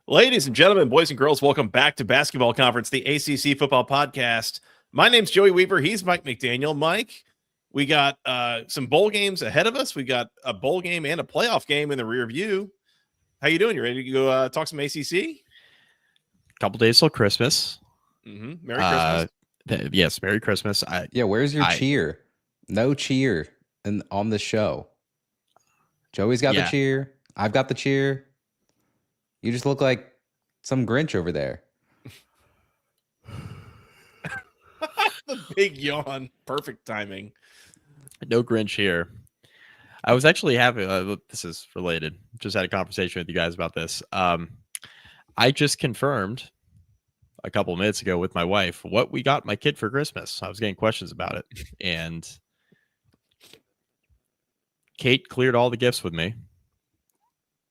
Ladies and gentlemen, boys and girls, welcome back to Basketball Conference, the ACC Football Podcast. My name's Joey Weaver. He's Mike McDaniel. Mike, we got some bowl games ahead of us. We got a bowl game and a playoff game in the rear view. How you doing? You ready to go talk some ACC? Couple days till Christmas. Merry Christmas. Yes, Merry Christmas. Where's your cheer? No cheer on the show. Joey's got the cheer. I've got the cheer. You just look like some Grinch over there. The big yawn. Perfect timing. No Grinch here. I was actually having, this is related, just had a conversation with you guys about this. I just confirmed a couple of minutes ago with my wife what we got my kid for Christmas. I was getting questions about it. And Kate cleared all the gifts with me,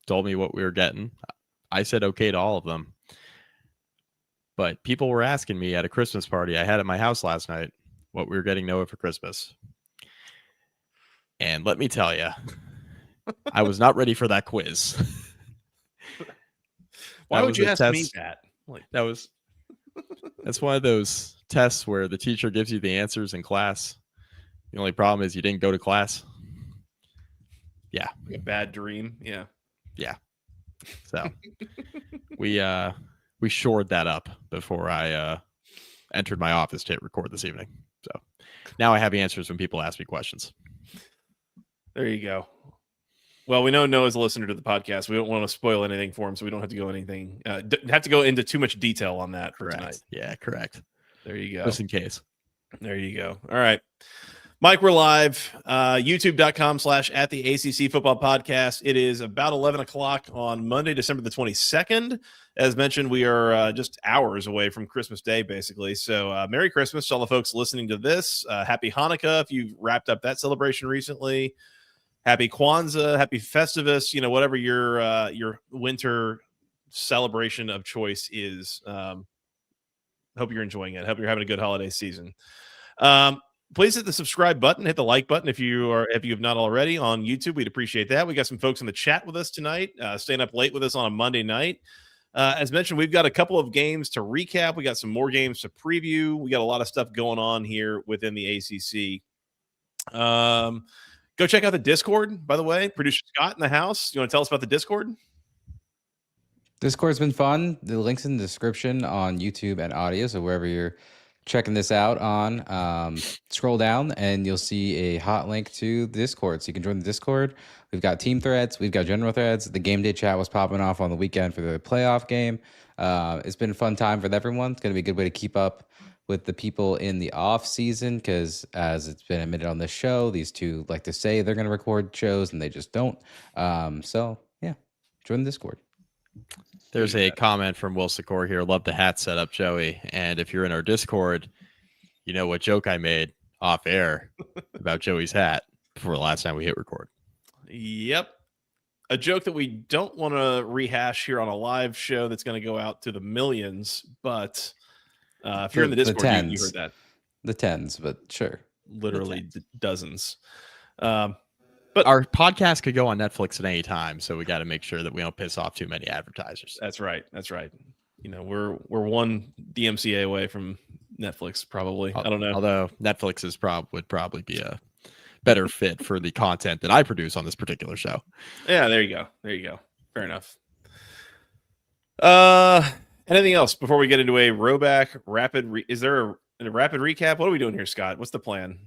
told me what we were getting. I said okay to all of them. But people were asking me at a Christmas party I had at my house last night what we were getting Noah for Christmas. And let me tell you, I was not ready for that quiz. Why would you ask me that? That's one of those tests where the teacher gives you the answers in class. The only problem is you didn't go to class. Yeah. Like a bad dream. Yeah. Yeah. So we shored that up before I entered my office to hit record this evening. So now I have answers when people ask me questions. There you go. Well, we know Noah's a listener to the podcast. We don't want to spoil anything for him, so we don't have to go into too much detail on that for tonight. Yeah, correct. There you go. Just in case. There you go. All right. Mike, we're live. YouTube.com/at the ACC Football Podcast. It is about 11 o'clock on Monday, December the 22nd. As mentioned, we are just hours away from Christmas Day, basically. So Merry Christmas to all the folks listening to this. Happy Hanukkah if you've wrapped up that celebration recently. Happy Kwanzaa, happy Festivus, whatever your winter celebration of choice is. Hope you're enjoying it. Hope you're having a good holiday season. Please hit the subscribe button, hit the like button if you have not already on YouTube. We'd appreciate that. We got some folks in the chat with us tonight, staying up late with us on a Monday night. As mentioned, we've got a couple of games to recap. We got some more games to preview. We got a lot of stuff going on here within the ACC. Go check out the Discord, by the way. Producer Scott in the house. You want to tell us about the Discord? Discord's been fun. The link's in the description on YouTube and audio, so wherever you're checking this out on, scroll down and you'll see a hot link to the Discord. So you can join the Discord. We've got team threads. We've got general threads. The game day chat was popping off on the weekend for the playoff game. It's been a fun time for everyone. It's going to be a good way to keep up with the people in the off season, because as it's been admitted on this show, these two like to say they're going to record shows and they just don't. So yeah, join the Discord. There's a comment from Will Secor here. Love the hat setup, Joey. And if you're in our Discord, you know what joke I made off air about Joey's hat before the last time we hit record. Yep. A joke that we don't want to rehash here on a live show that's going to go out to the millions. But if you're in the Discord, you heard that. The tens, but sure. Literally dozens. But our podcast could go on Netflix at any time, so we got to make sure that we don't piss off too many advertisers. That's right. We're one DMCA away from Netflix, probably. I don't know. Although Netflix would probably be a better fit for the content that I produce on this particular show. Yeah, there you go. Fair enough. Anything else before we get into a Rhoback rapid? Is there a rapid recap? What are we doing here, Scott? What's the plan?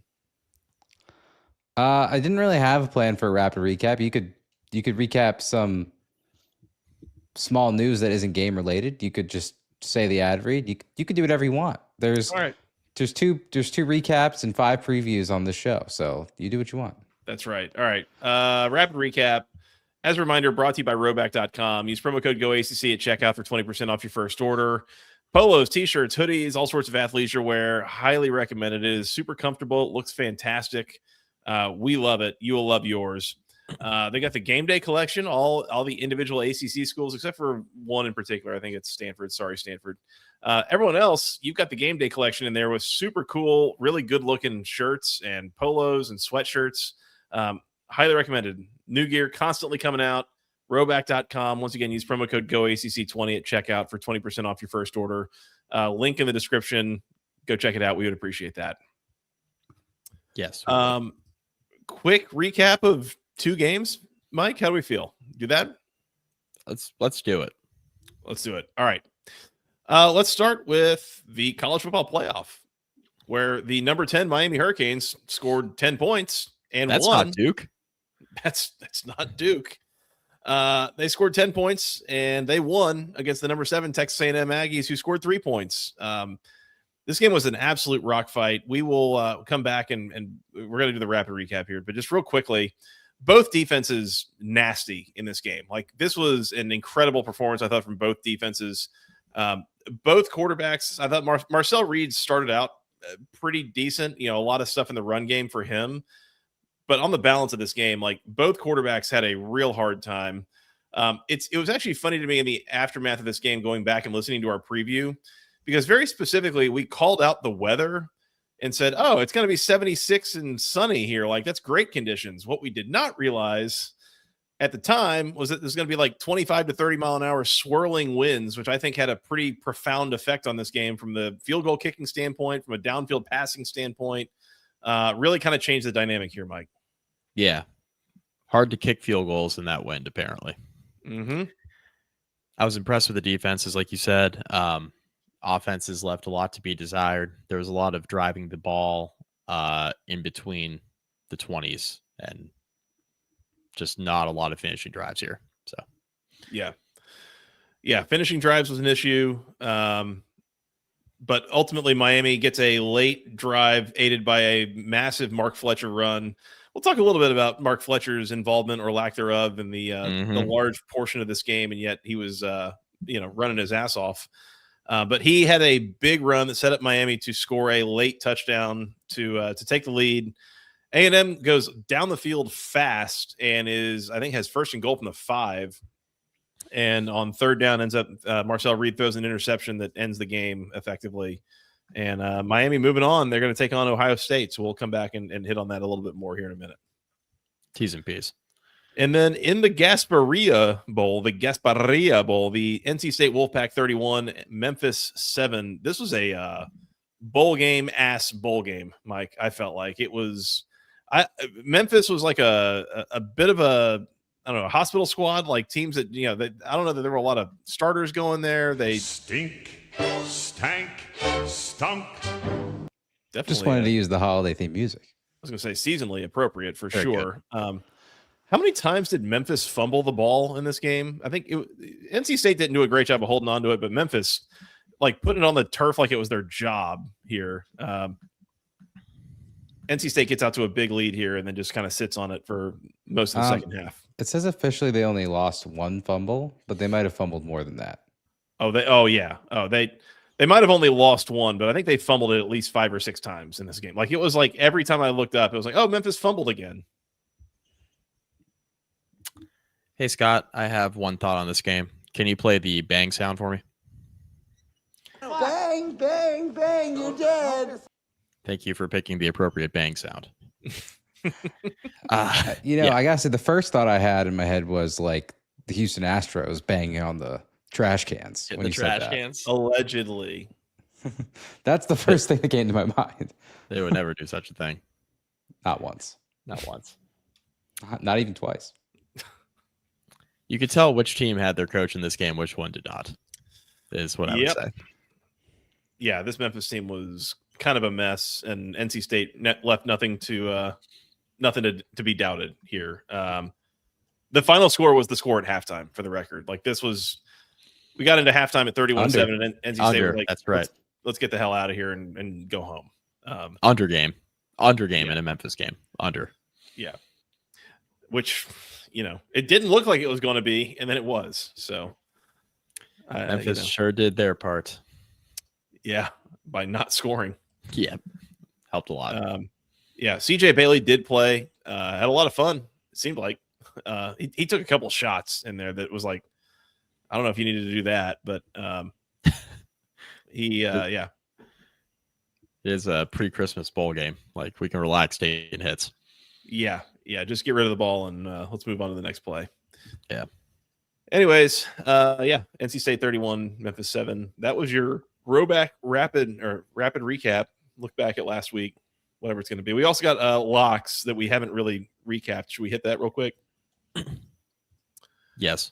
I didn't really have a plan for a rapid recap. You could recap some small news that isn't game related. You could just say the ad read. You could do whatever you want. There's two recaps and 5 previews on the show. So you do what you want. That's right. All right. Rapid recap. As a reminder, brought to you by Rhoback.com. Use promo code GOACC at checkout for 20% off your first order. Polos, t-shirts, hoodies, all sorts of athleisure wear. Highly recommended. It is super comfortable. It looks fantastic. We love it. You will love yours. They got the game day collection, all the individual ACC schools, except for one in particular. I think it's Stanford. Sorry, Stanford. Everyone else, you've got the game day collection in there with super cool, really good looking shirts and polos and sweatshirts. Highly recommended. New gear constantly coming out. Rhoback.com. Once again, use promo code GOACC20 at checkout for 20% off your first order. Link in the description. Go check it out. We would appreciate that. Yes. Quick recap of 2 games. Mike, how do we feel? Do that? Let's do it. Let's do it. All right. Let's start with the college football playoff, where the number 10 Miami Hurricanes scored 10 points and That's won. not Duke. That's not Duke. They scored 10 points and they won against the number 7 Texas A&M Aggies, who scored 3 points. This game was an absolute rock fight. We will come back and we're going to do the rapid recap here, but just real quickly, both defenses nasty in this game. Like, this was an incredible performance, I thought, from both defenses. Both quarterbacks, I thought Marcel Reed started out pretty decent. A lot of stuff in the run game for him. But on the balance of this game, like, both quarterbacks had a real hard time. It was actually funny to me in the aftermath of this game, going back and listening to our preview, because very specifically we called out the weather and said, oh, it's going to be 76 and sunny here. Like, that's great conditions. What we did not realize at the time was that there's going to be like 25 to 30 mile an hour swirling winds, which I think had a pretty profound effect on this game from the field goal kicking standpoint, from a downfield passing standpoint. Really kind of changed the dynamic here, Mike. Yeah. Hard to kick field goals in that wind, apparently. Mm-hmm. I was impressed with the defenses, like you said. Offenses left a lot to be desired. There was a lot of driving the ball in between the 20s and just not a lot of finishing drives here. So, yeah, finishing drives was an issue. But ultimately, Miami gets a late drive aided by a massive Mark Fletcher run. We'll talk a little bit about Mark Fletcher's involvement or lack thereof in the large portion of this game, and yet he was running his ass off. But he had a big run that set up Miami to score a late touchdown to take the lead. A&M goes down the field fast and has first and goal from the 5. And on third down ends up Marcel Reed throws an interception that ends the game effectively. And Miami moving on. They're going to take on Ohio State. So we'll come back and hit on that a little bit more here in a minute. T's and P's. And then in the Gasparilla Bowl, the NC State Wolfpack 31, Memphis 7. This was a bowl game, Mike. I felt like it was. Memphis was like a bit of a hospital squad, like teams that I don't know that there were a lot of starters going there. They stunk. Definitely just wanted to use the holiday theme music. I was going to say seasonally appropriate for sure. How many times did Memphis fumble the ball in this game? I think NC State didn't do a great job of holding on to it, but Memphis, like, putting it on the turf like it was their job here. NC State gets out to a big lead here and then just kind of sits on it for most of the second half. It says officially they only lost 1 fumble, but they might have fumbled more than that. They might have only lost 1, but I think they fumbled it at least 5 or 6 times in this game. Like, it was like every time I looked up, it was like, oh, Memphis fumbled again. Hey, Scott, I have one thought on this game. Can you play the bang sound for me? Bang, bang, bang, you're dead. Thank you for picking the appropriate bang sound. I gotta say, the first thought I had in my head was like the Houston Astros banging on the trash cans. Get when the you trash said that. cans. Allegedly. That's the first thing that came to my mind. They would never do such a thing. Not once. Not once. Not even twice. You could tell which team had their coach in this game, which one did not, is what I would say. Yeah, this Memphis team was kind of a mess, and NC State left nothing to be doubted here. The final score was the score at halftime, for the record. Like, this was, we got into halftime at 31-7, and NC State was like, that's right. Let's get the hell out of here and go home. Under game in a Memphis game. Under. Yeah. Which, it didn't look like it was going to be, and then it was. So Memphis sure did their part. Yeah, by not scoring. Yeah, helped a lot. CJ Bailey did play. Had a lot of fun. It seemed like he took a couple shots in there that was like, I don't know if you needed to do that, but It is a pre-Christmas bowl game. Like, we can relax, taking hits. Yeah. Just get rid of the ball and let's move on to the next play. Yeah. Anyways, NC State 31, Memphis 7. That was your Rhoback rapid recap. Look back at last week, whatever it's going to be. We also got locks that we haven't really recapped. Should we hit that real quick? Yes.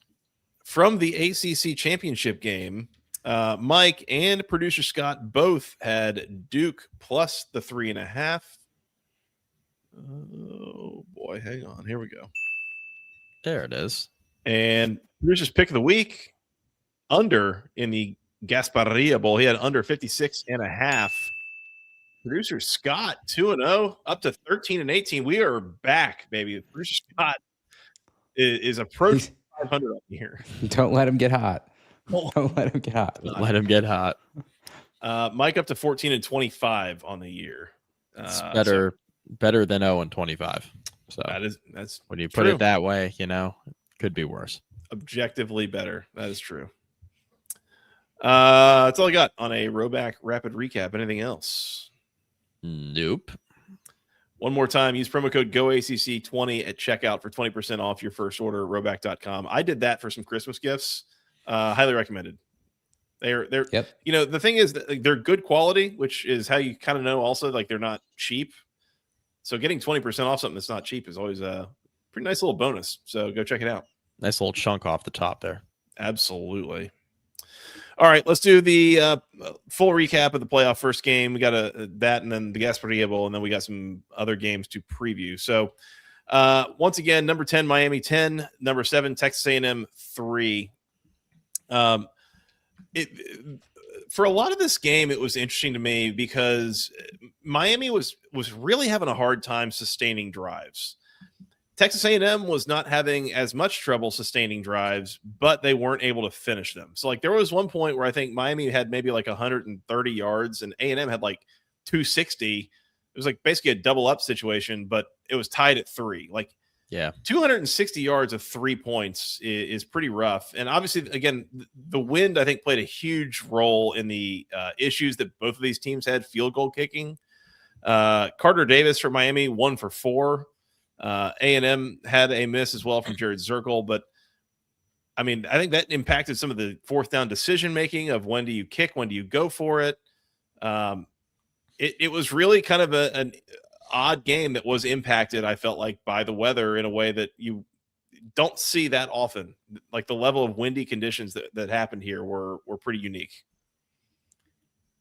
From the ACC championship game, Mike and producer Scott both had Duke plus the 3.5. Oh boy, hang on. Here we go. There it is. And producer's pick of the week, under in the Gasparilla Bowl. He had under 56.5. Producer Scott 2-0, up to 13-18. We are back, baby. Producer Scott is approaching 500 up here. Don't let him get hot. Don't let him get hot. Let him get hot. Mike up to 14-25 on the year. It's better than 0-25. So that's when you true. put it that way, it could be worse. Objectively better. That is true. That's all I got on a Rhoback rapid recap. Anything else? Nope. One more time, use promo code GOACC20 at checkout for 20% off your first order at Rhoback.com. I did that for some Christmas gifts. Highly recommended. They're Yep. The thing is that they're good quality, which is how you kind of know also like they're not cheap. So getting 20% off something that's not cheap is always a pretty nice little bonus. So go check it out. Nice little chunk off the top there. Absolutely. All right, let's do the full recap of the playoff first game. We got that and then the Gasparilla Bowl, and then we got some other games to preview. So once again, number 10, Miami 10, number 7, Texas A&M 3. For a lot of this game, it was interesting to me because Miami was really having a hard time sustaining drives. Texas A&M was not having as much trouble sustaining drives, but they weren't able to finish them. So, there was one point where I think Miami had maybe 130 yards and A&M had 260. It was basically a double up situation, but it was tied at 3. 260 yards of 3 points is pretty rough. And obviously, again, the wind, I think, played a huge role in the issues that both of these teams had field goal kicking. Carter Davis for Miami, 1 for 4. A&M had a miss as well from Jared Zirkle, but I think that impacted some of the fourth down decision making of when do you kick, when do you go for it. It was really kind of an odd game that was impacted, I felt like, by the weather in a way that you don't see that often. The level of windy conditions that happened here were pretty unique.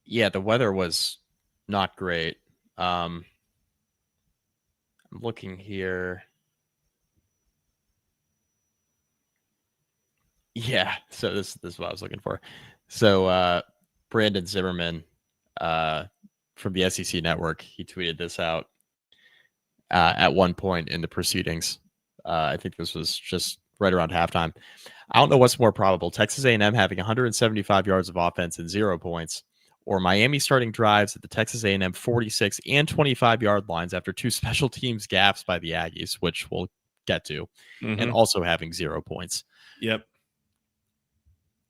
Yeah, the weather was not great. I'm looking here. Yeah, so this is what I was looking for. So Brandon Zimmerman from the SEC Network, he tweeted this out at one point in the proceedings. I think this was just right around halftime. I don't know what's more probable, Texas A&M having 175 yards of offense and 0 points, or Miami starting drives at the Texas A&M 46 and 25 yard lines after 2 special teams gaffes by the Aggies, which we'll get to, and also having 0 points. Yep.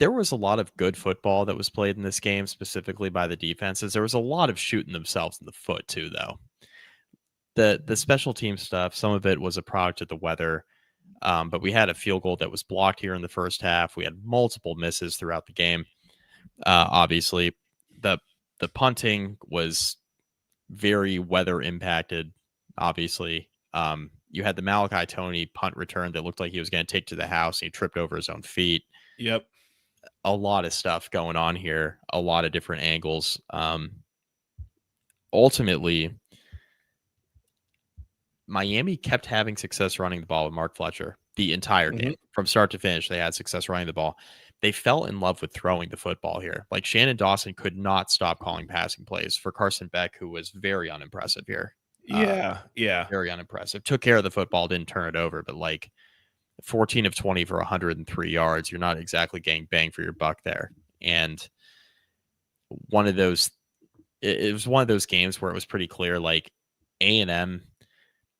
There was a lot of good football that was played in this game, specifically by the defenses. There was a lot of shooting themselves in the foot too, though. The special team stuff, some of it was a product of the weather, but we had a field goal that was blocked here in the first half. We had multiple misses throughout the game. Obviously, the punting was very weather impacted. Obviously, you had the Malachi Toney punt return that looked like he was going to take to the house, and he tripped over his own feet. Yep. A lot of stuff going on here, a lot of different angles. Ultimately, Miami kept having success running the ball with Mark Fletcher the entire game. From start to finish, they had success running the ball. They fell in love with throwing the football here. Shannon Dawson could not stop calling passing plays for Carson Beck, who was very unimpressive here. Yeah. Very unimpressive. Took care of the football, didn't turn it over, but 14 of 20 for 103 yards. You're not exactly getting bang for your buck there. And it was one of those games where it was pretty clear, A&M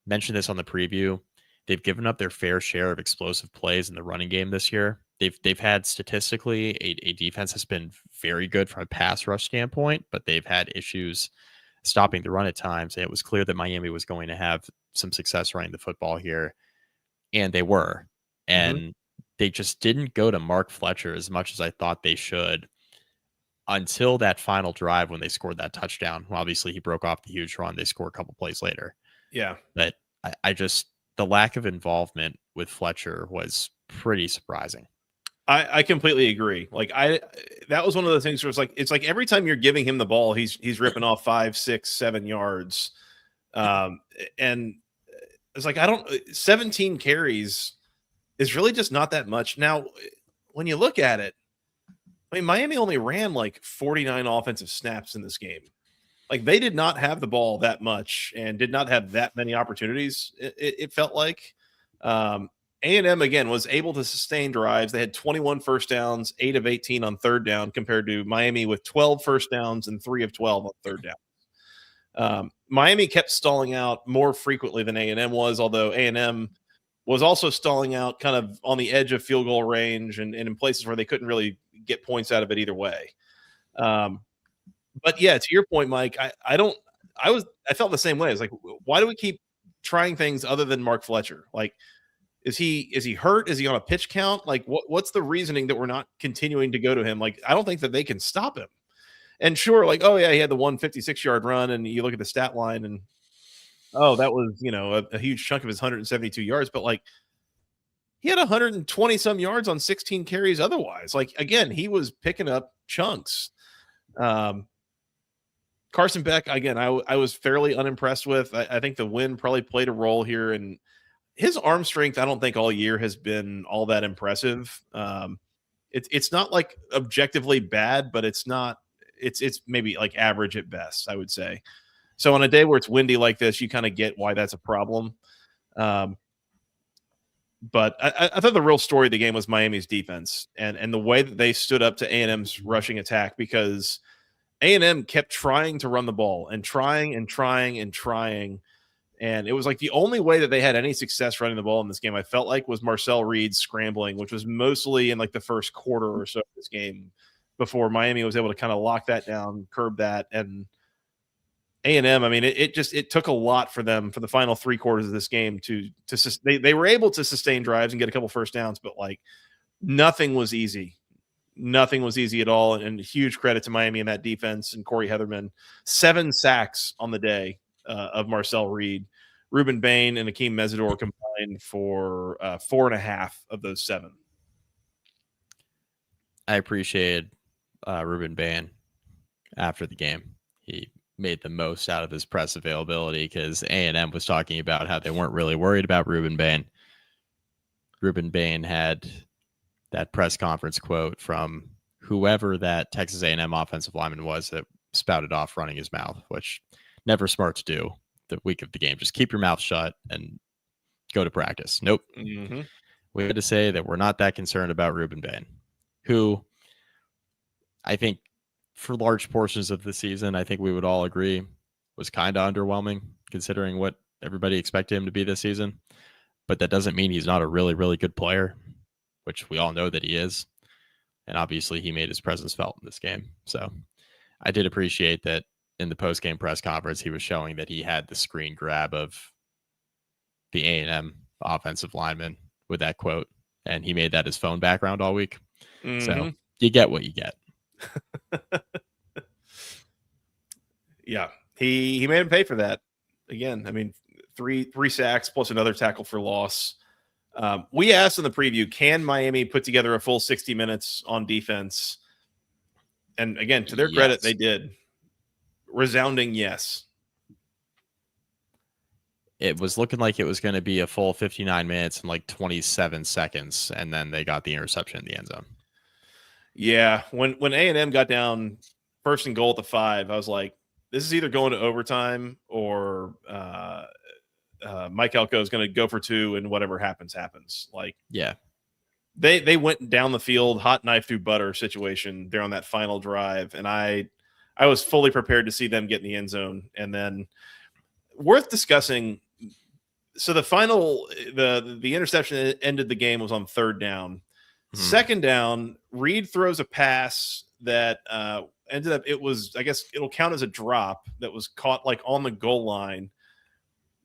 mentioned this on the preview. They've given up their fair share of explosive plays in the running game this year. They've had statistically a defense that's been very good from a pass rush standpoint, but they've had issues stopping the run at times. And it was clear that Miami was going to have some success running the football here, and they were. And they just didn't go to Mark Fletcher as much as I thought they should until that final drive when they scored that touchdown. Well, obviously, he broke off the huge run. They scored a couple plays later. Yeah. But I just, the lack of involvement with Fletcher was pretty surprising. I completely agree. Like that was one of the things where it's like every time you're giving him the ball, he's ripping off 5, 6, 7 yards. And it's like, 17 carries is really just not that much. Now, when you look at it, I mean, Miami only ran like 49 offensive snaps in this game. Like they did not have the ball that much and did not have that many opportunities. It felt like A&M again was able to sustain drives. They had 21 first downs, 8 of 18 on third down, compared to Miami with 12 first downs and 3 of 12 on third down. Miami kept stalling out more frequently than A&M was, although A&M was also stalling out kind of on the edge of field goal range and in places where they couldn't really get points out of it either way. But yeah, to your point, Mike, I felt the same way. It's like, why do we keep trying things other than Mark Fletcher? Like, is he hurt? Is he on a pitch count? Like, what's the reasoning that we're not continuing to go to him? Like, I don't think that they can stop him. And sure, like, oh yeah, he had the 156-yard run, and you look at the stat line, and oh, that was a huge chunk of his 172 yards. But like, he had 120 some yards on 16 carries. Otherwise, like again, he was picking up chunks. Carson Beck, again, I was fairly unimpressed with. I think the win probably played a role here, and his arm strength, I don't think all year has been all that impressive. It's not like objectively bad, but it's not. It's maybe like average at best, I would say. So on a day where it's windy like this, you kind of get why that's a problem. But I thought the real story of the game was Miami's defense and the way that they stood up to A&M's rushing attack, because A&M kept trying to run the ball and trying. And it was like the only way that they had any success running the ball in this game, I felt like, was Marcel Reed scrambling, which was mostly in like the first quarter or so of this game before Miami was able to kind of lock that down, curb that. And A&M, I mean, it took a lot for them for the final 3 quarters of this game they were able to sustain drives and get a couple first downs, but like nothing was easy. Nothing was easy at all. And huge credit to Miami and that defense and Corey Heatherman. 7 sacks on the day of Marcel Reed. Ruben Bain and Akeem Mesidor combined for 4.5 of those 7. I appreciated Ruben Bain after the game. He made the most out of his press availability because A&M was talking about how they weren't really worried about Ruben Bain. Ruben Bain had that press conference quote from whoever that Texas A&M offensive lineman was that spouted off running his mouth, which never smart to do the week of the game. Just keep your mouth shut and go to practice. Nope. Mm-hmm. We had to say that we're not that concerned about Ruben Bain, who I think for large portions of the season, I think we would all agree was kind of underwhelming considering what everybody expected him to be this season. But that doesn't mean he's not a really, really good player, which we all know that he is. And obviously he made his presence felt in this game. So I did appreciate that in the post-game press conference, he was showing that he had the screen grab of the A&M offensive lineman with that quote. And he made that his phone background all week. Mm-hmm. So you get what you get. Yeah, he made him pay for that. Again, I mean, three sacks plus another tackle for loss. We asked in the preview, can Miami put together a full 60 minutes on defense? And again, to their credit, they did. Resounding yes. It was looking like it was going to be a full 59 minutes and like 27 seconds, and then they got the interception in the end zone. Yeah, when A&M got down first and goal at the 5, I was like, this is either going to overtime or Mike Elko is going to go for 2 and whatever happens. Like, yeah, they went down the field, hot knife through butter situation there on that final drive, and I was fully prepared to see them get in the end zone. And then worth discussing. So the interception that ended the game was on 3rd down. Mm-hmm. 2nd down, Reed throws a pass that ended up, I guess it'll count as a drop that was caught like on the goal line.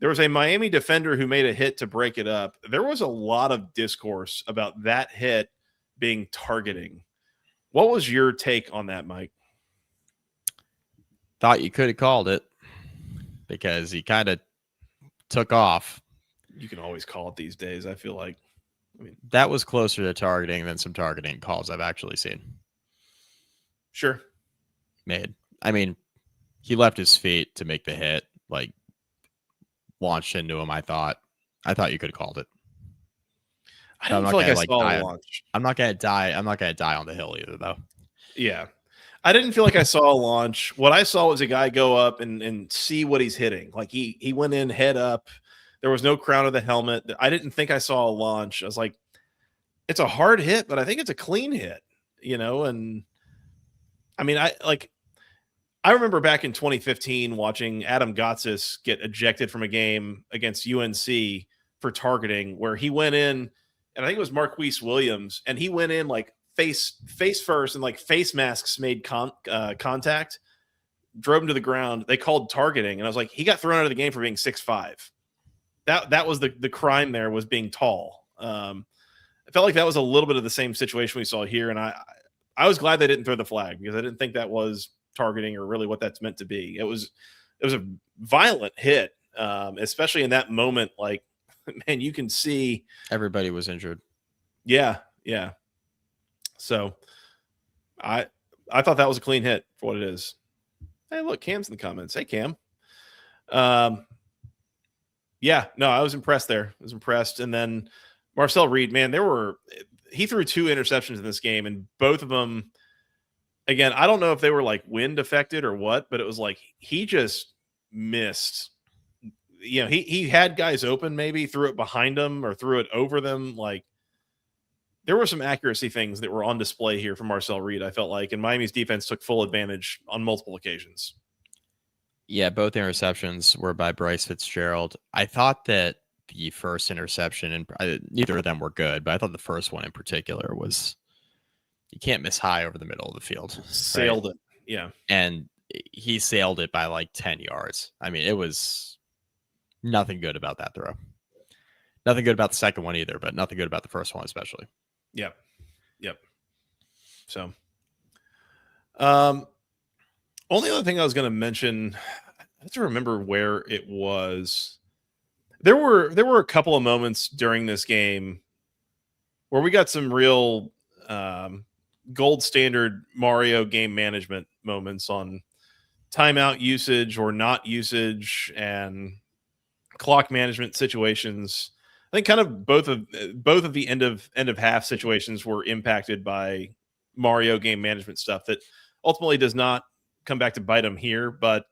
There was a Miami defender who made a hit to break it up. There was a lot of discourse about that hit being targeting. What was your take on that, Mike? Thought you could have called it because he kind of took off. You can always call it these days, I feel like. That was closer to targeting than some targeting calls I've actually seen. Sure. Made. I mean, he left his feet to make the hit, like launched into him. I thought you could have called it. I don't feel like I saw a launch. I'm not gonna die on the hill either, though. Yeah. I didn't feel like I saw a launch. What I saw was a guy go up and see what he's hitting. Like he went in head up. There was no crown of the helmet. I didn't think I saw a launch. I was like, it's a hard hit, but I think it's a clean hit, and I mean, I remember back in 2015 watching Adam Gotsis get ejected from a game against UNC for targeting where he went in, and I think it was Marquise Williams, and he went in like face first, and like face masks made contact, drove him to the ground. They called targeting, and I was like, he got thrown out of the game for being 6'5". That was the crime there, was being tall. I felt like that was a little bit of the same situation we saw here, and I was glad they didn't throw the flag because I didn't think that was targeting or really what that's meant to be. It was a violent hit, especially in that moment. Like, man, you can see everybody was injured. Yeah. So I thought that was a clean hit for what it is. Hey, look, Cam's in the comments. Hey, Cam. Yeah, no, I was impressed there. I was impressed. And then Marcel Reed, man, he threw 2 interceptions in this game, and both of them, again, I don't know if they were like wind affected or what, but it was like he just missed. He had guys open, maybe threw it behind them or threw it over them. Like, there were some accuracy things that were on display here from Marcel Reed, I felt like, and Miami's defense took full advantage on multiple occasions. Yeah, both interceptions were by Bryce Fitzgerald. I thought that the first interception, and neither of them were good, but I thought the first one in particular was, you can't miss high over the middle of the field. Sailed it. Yeah. And he sailed it by like 10 yards. I mean, it was nothing good about that throw. Nothing good about the second one either, but nothing good about the first one especially. Yep. So, only other thing I was going to mention, I have to remember where it was. There were a couple of moments during this game where we got some real gold standard Mario game management moments on timeout usage or not usage and clock management situations. I think kind of both of the end of half situations were impacted by Mario game management stuff that ultimately does not come back to bite them here, but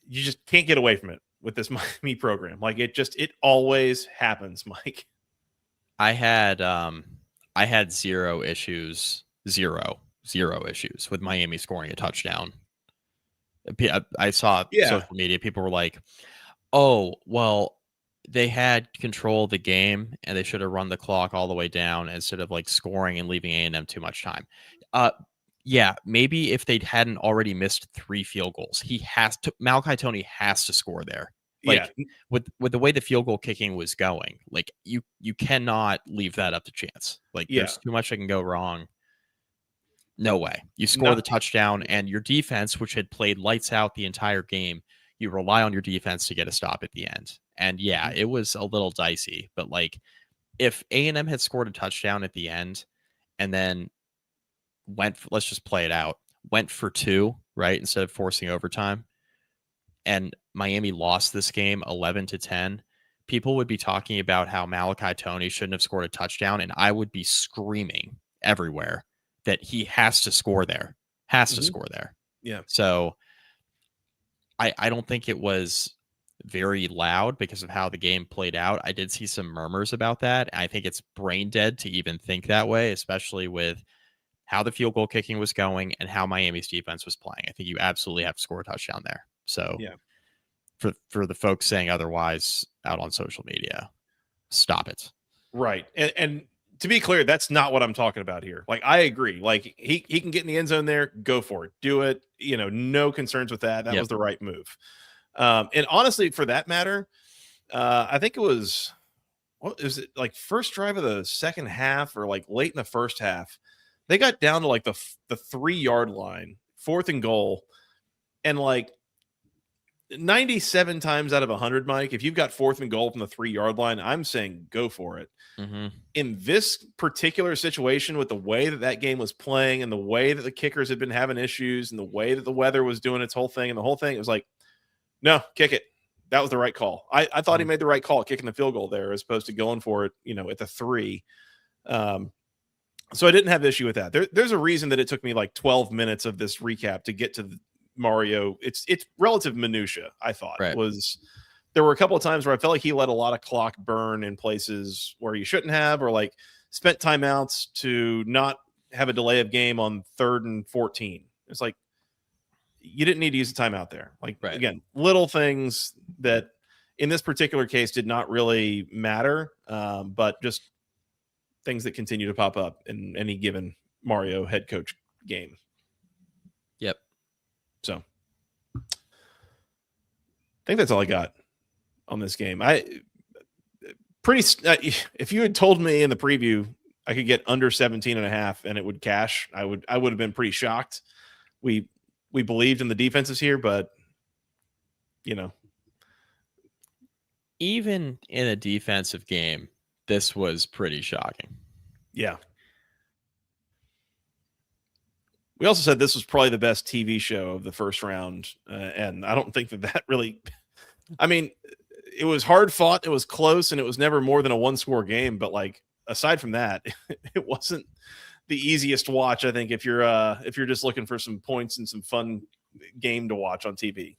you just can't get away from it with this Miami program. Like, it always happens, Mike. I had zero issues with Miami scoring a touchdown. I saw social media, people were like, oh, well, they had control of the game and they should have run the clock all the way down instead of like scoring and leaving A&M too much time. Yeah, maybe if they hadn't already missed 3 field goals, Malachi Tony has to score there. Like, with the way the field goal kicking was going, like you cannot leave that up to chance. Like, there's too much that can go wrong. No way. You score the touchdown, and your defense, which had played lights out the entire game, you rely on your defense to get a stop at the end. And yeah, it was a little dicey, but like, if A&M had scored a touchdown at the end and then let's just play it out, went for 2, right, instead of forcing overtime, and Miami lost this game 11-10, people would be talking about how Malachi Tony shouldn't have scored a touchdown, and I would be screaming everywhere that he has to score there. To score there. Yeah. So I don't think it was very loud because of how the game played out. I did see some murmurs about that. I think it's brain dead to even think that way, especially with how the field goal kicking was going and how Miami's defense was playing. I think you absolutely have to score a touchdown there. So for the folks saying otherwise out on social media, stop it. Right. And to be clear, that's not what I'm talking about here. Like, I agree. Like, he can get in the end zone there, go for it. Do it. No concerns with that. That was the right move. And honestly, for that matter, I think it was, what is it, like first drive of the second half or like late in the first half, they got down to like the 3-yard line, 4th and goal. And like 97 times out of 100, Mike, if you've got 4th and goal from the 3-yard line, I'm saying go for it. Mm-hmm. In this particular situation, with the way that game was playing and the way that the kickers had been having issues and the way that the weather was doing its whole thing and the whole thing, it was like, no, kick it. That was the right call. I thought he made the right call kicking the field goal there as opposed to going for it, at the 3. So I didn't have issue with that. There's a reason that it took me like 12 minutes of this recap to get to Mario. It's relative minutia, I thought. Right. There were a couple of times where I felt like he let a lot of clock burn in places where you shouldn't have, or like spent timeouts to not have a delay of game on 3rd and 14. It's like, you didn't need to use a timeout there. Like, right. Again, little things that in this particular case did not really matter, but just things that continue to pop up in any given Mario head coach game. Yep. So I think that's all I got on this game. If you had told me in the preview I could get under 17.5 and it would cash, I would have been pretty shocked. We believed in the defenses here, but even in a defensive game, this was pretty shocking. Yeah. We also said this was probably the best TV show of the first round, and I don't think that really. I mean, it was hard fought, it was close, and it was never more than a 1-score game. But like aside from that, it wasn't the easiest watch. I think if you're just looking for some points and some fun game to watch on TV.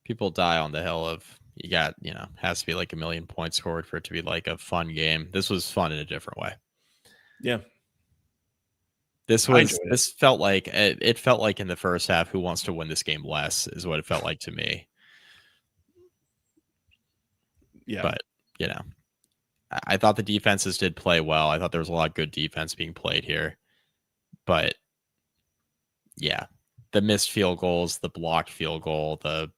People die on the hill of you got has to be like 1 million points scored for it to be like a fun game. This was fun in a different way. Yeah. This felt like it felt like in the first half, who wants to win this game less is what it felt like to me. Yeah. But, I thought the defenses did play well. I thought there was a lot of good defense being played here. But, yeah, the missed field goals, the blocked field goal, the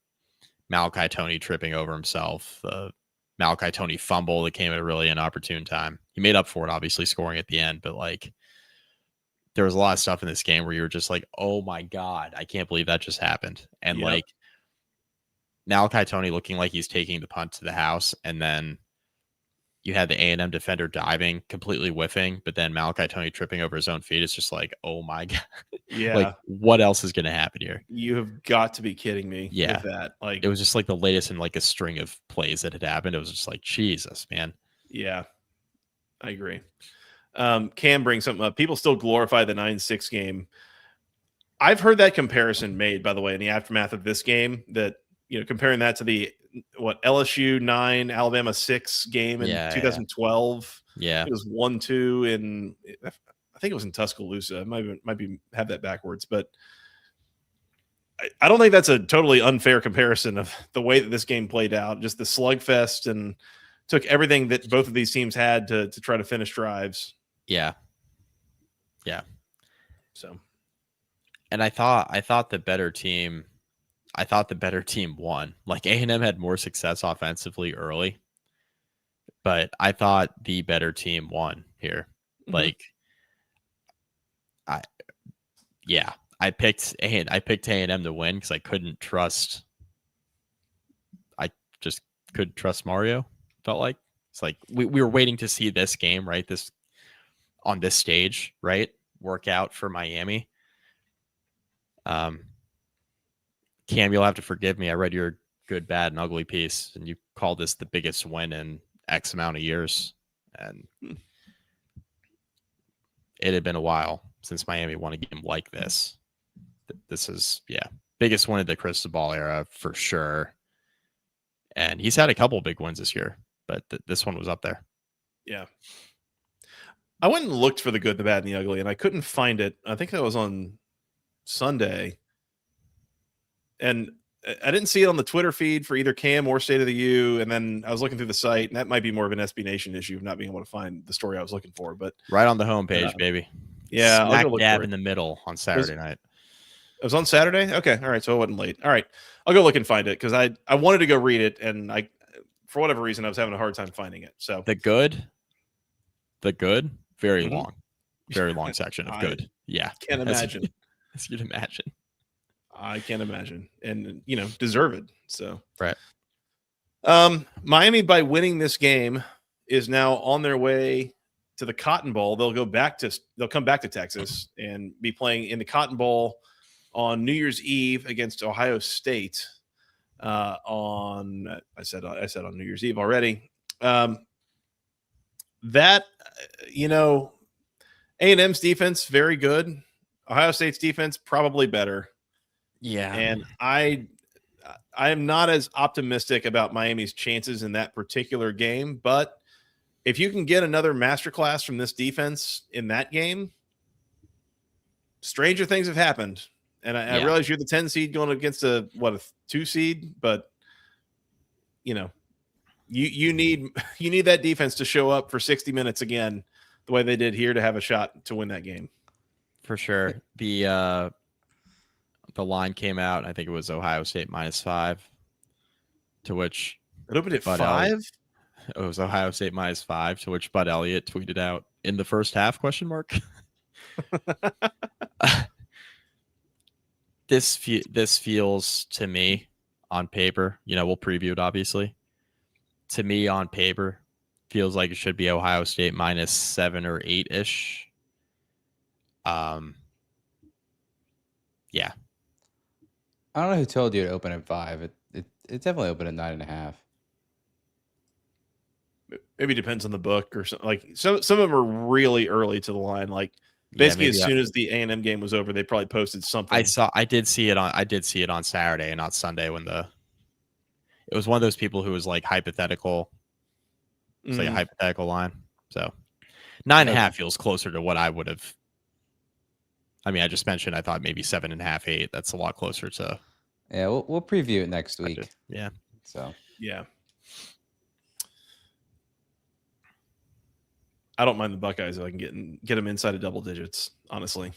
Malachi Tony tripping over himself, the Malachi Tony fumble that came at a really inopportune time. He made up for it, obviously, scoring at the end. But, like, there was a lot of stuff in this game where you were just like, oh, my God, I can't believe that just happened. And, like, Malachi Tony looking like he's taking the punt to the house, and then you had the A&M defender diving, completely whiffing, but then Malachi Tony tripping over his own feet. It's just like, oh my God. Yeah. Like, what else is going to happen here? You have got to be kidding me with that. Like, it was just like the latest in like a string of plays that had happened. It was just like, Jesus, man. Yeah, I agree. Cam brings something up. People still glorify the 9-6 game. I've heard that comparison made, by the way, in the aftermath of this game, that, comparing that to the LSU 9, Alabama 6 game in 2012. Yeah. It was 1-2 in, I think it was in Tuscaloosa. I might be have that backwards, but I don't think that's a totally unfair comparison of the way that this game played out. Just the slugfest, and took everything that both of these teams had to try to finish drives. Yeah. Yeah. So, and I thought the better team won. Like, A&M had more success offensively early, but I thought the better team won here. Mm-hmm. Like, I picked A&M to win because I just couldn't trust Mario. Felt like it's like we were waiting to see this game, right? This on this stage, right? Work out for Miami. Cam, you'll have to forgive me. I read your good, bad, and ugly piece, and you called this the biggest win in X amount of years. And it had been a while since Miami won a game like this. This is, biggest win of the Cristobal era for sure. And he's had a couple big wins this year, but this one was up there. Yeah. I went and looked for the good, the bad, and the ugly, and I couldn't find it. I think that was on Sunday. And I didn't see it on the Twitter feed for either Cam or State of the U. And then I was looking through the site, and that might be more of an SB Nation issue of not being able to find the story I was looking for. But right on the homepage, baby. Yeah, smack dab in the middle on Saturday night. It was on Saturday? Okay. All right. So it wasn't late. All right. I'll go look and find it because I wanted to go read it, and I, for whatever reason, I was having a hard time finding it. So The good, very Mhm. long section of I good. Yeah. can't imagine. As you'd imagine. I can't imagine. And, deserved. So, Right. Miami, by winning this game, is now on their way to the Cotton Bowl. They'll come back to Texas and be playing in the Cotton Bowl on New Year's Eve against Ohio State. I said on New Year's Eve already. A&M's defense very good. Ohio State's defense probably better. Yeah. And I am not as optimistic about Miami's chances in that particular game, but if you can get another masterclass from this defense in that game, stranger things have happened. And I realize you're the 10 seed going against a 2 seed, but you need that defense to show up for 60 minutes again, the way they did here, to have a shot to win that game. For sure. The line came out. I think it was Ohio State -5, to which It opened at Bud 5. It was Ohio State -5, to which Bud Elliott tweeted out, "In the first half?" ? This feels to me on paper, we'll preview it obviously. To me on paper, feels like it should be Ohio State -7 or 8-ish. Yeah. I don't know who told you to open at 5. It definitely opened at 9.5. Maybe depends on the book or something. Like some of them are really early to the line. Like basically as soon as the A&M game was over, they probably posted something. I did see it on Saturday and not Sunday when it was one of those people who was like hypothetical. It's like a hypothetical line. So 9.5 feels closer to what I would have. I mean, I just mentioned I thought maybe 7.5, 8. That's a lot closer to. Yeah, we'll preview it next week. Yeah. So yeah. I don't mind the Buckeyes if I can get them inside of double digits, honestly.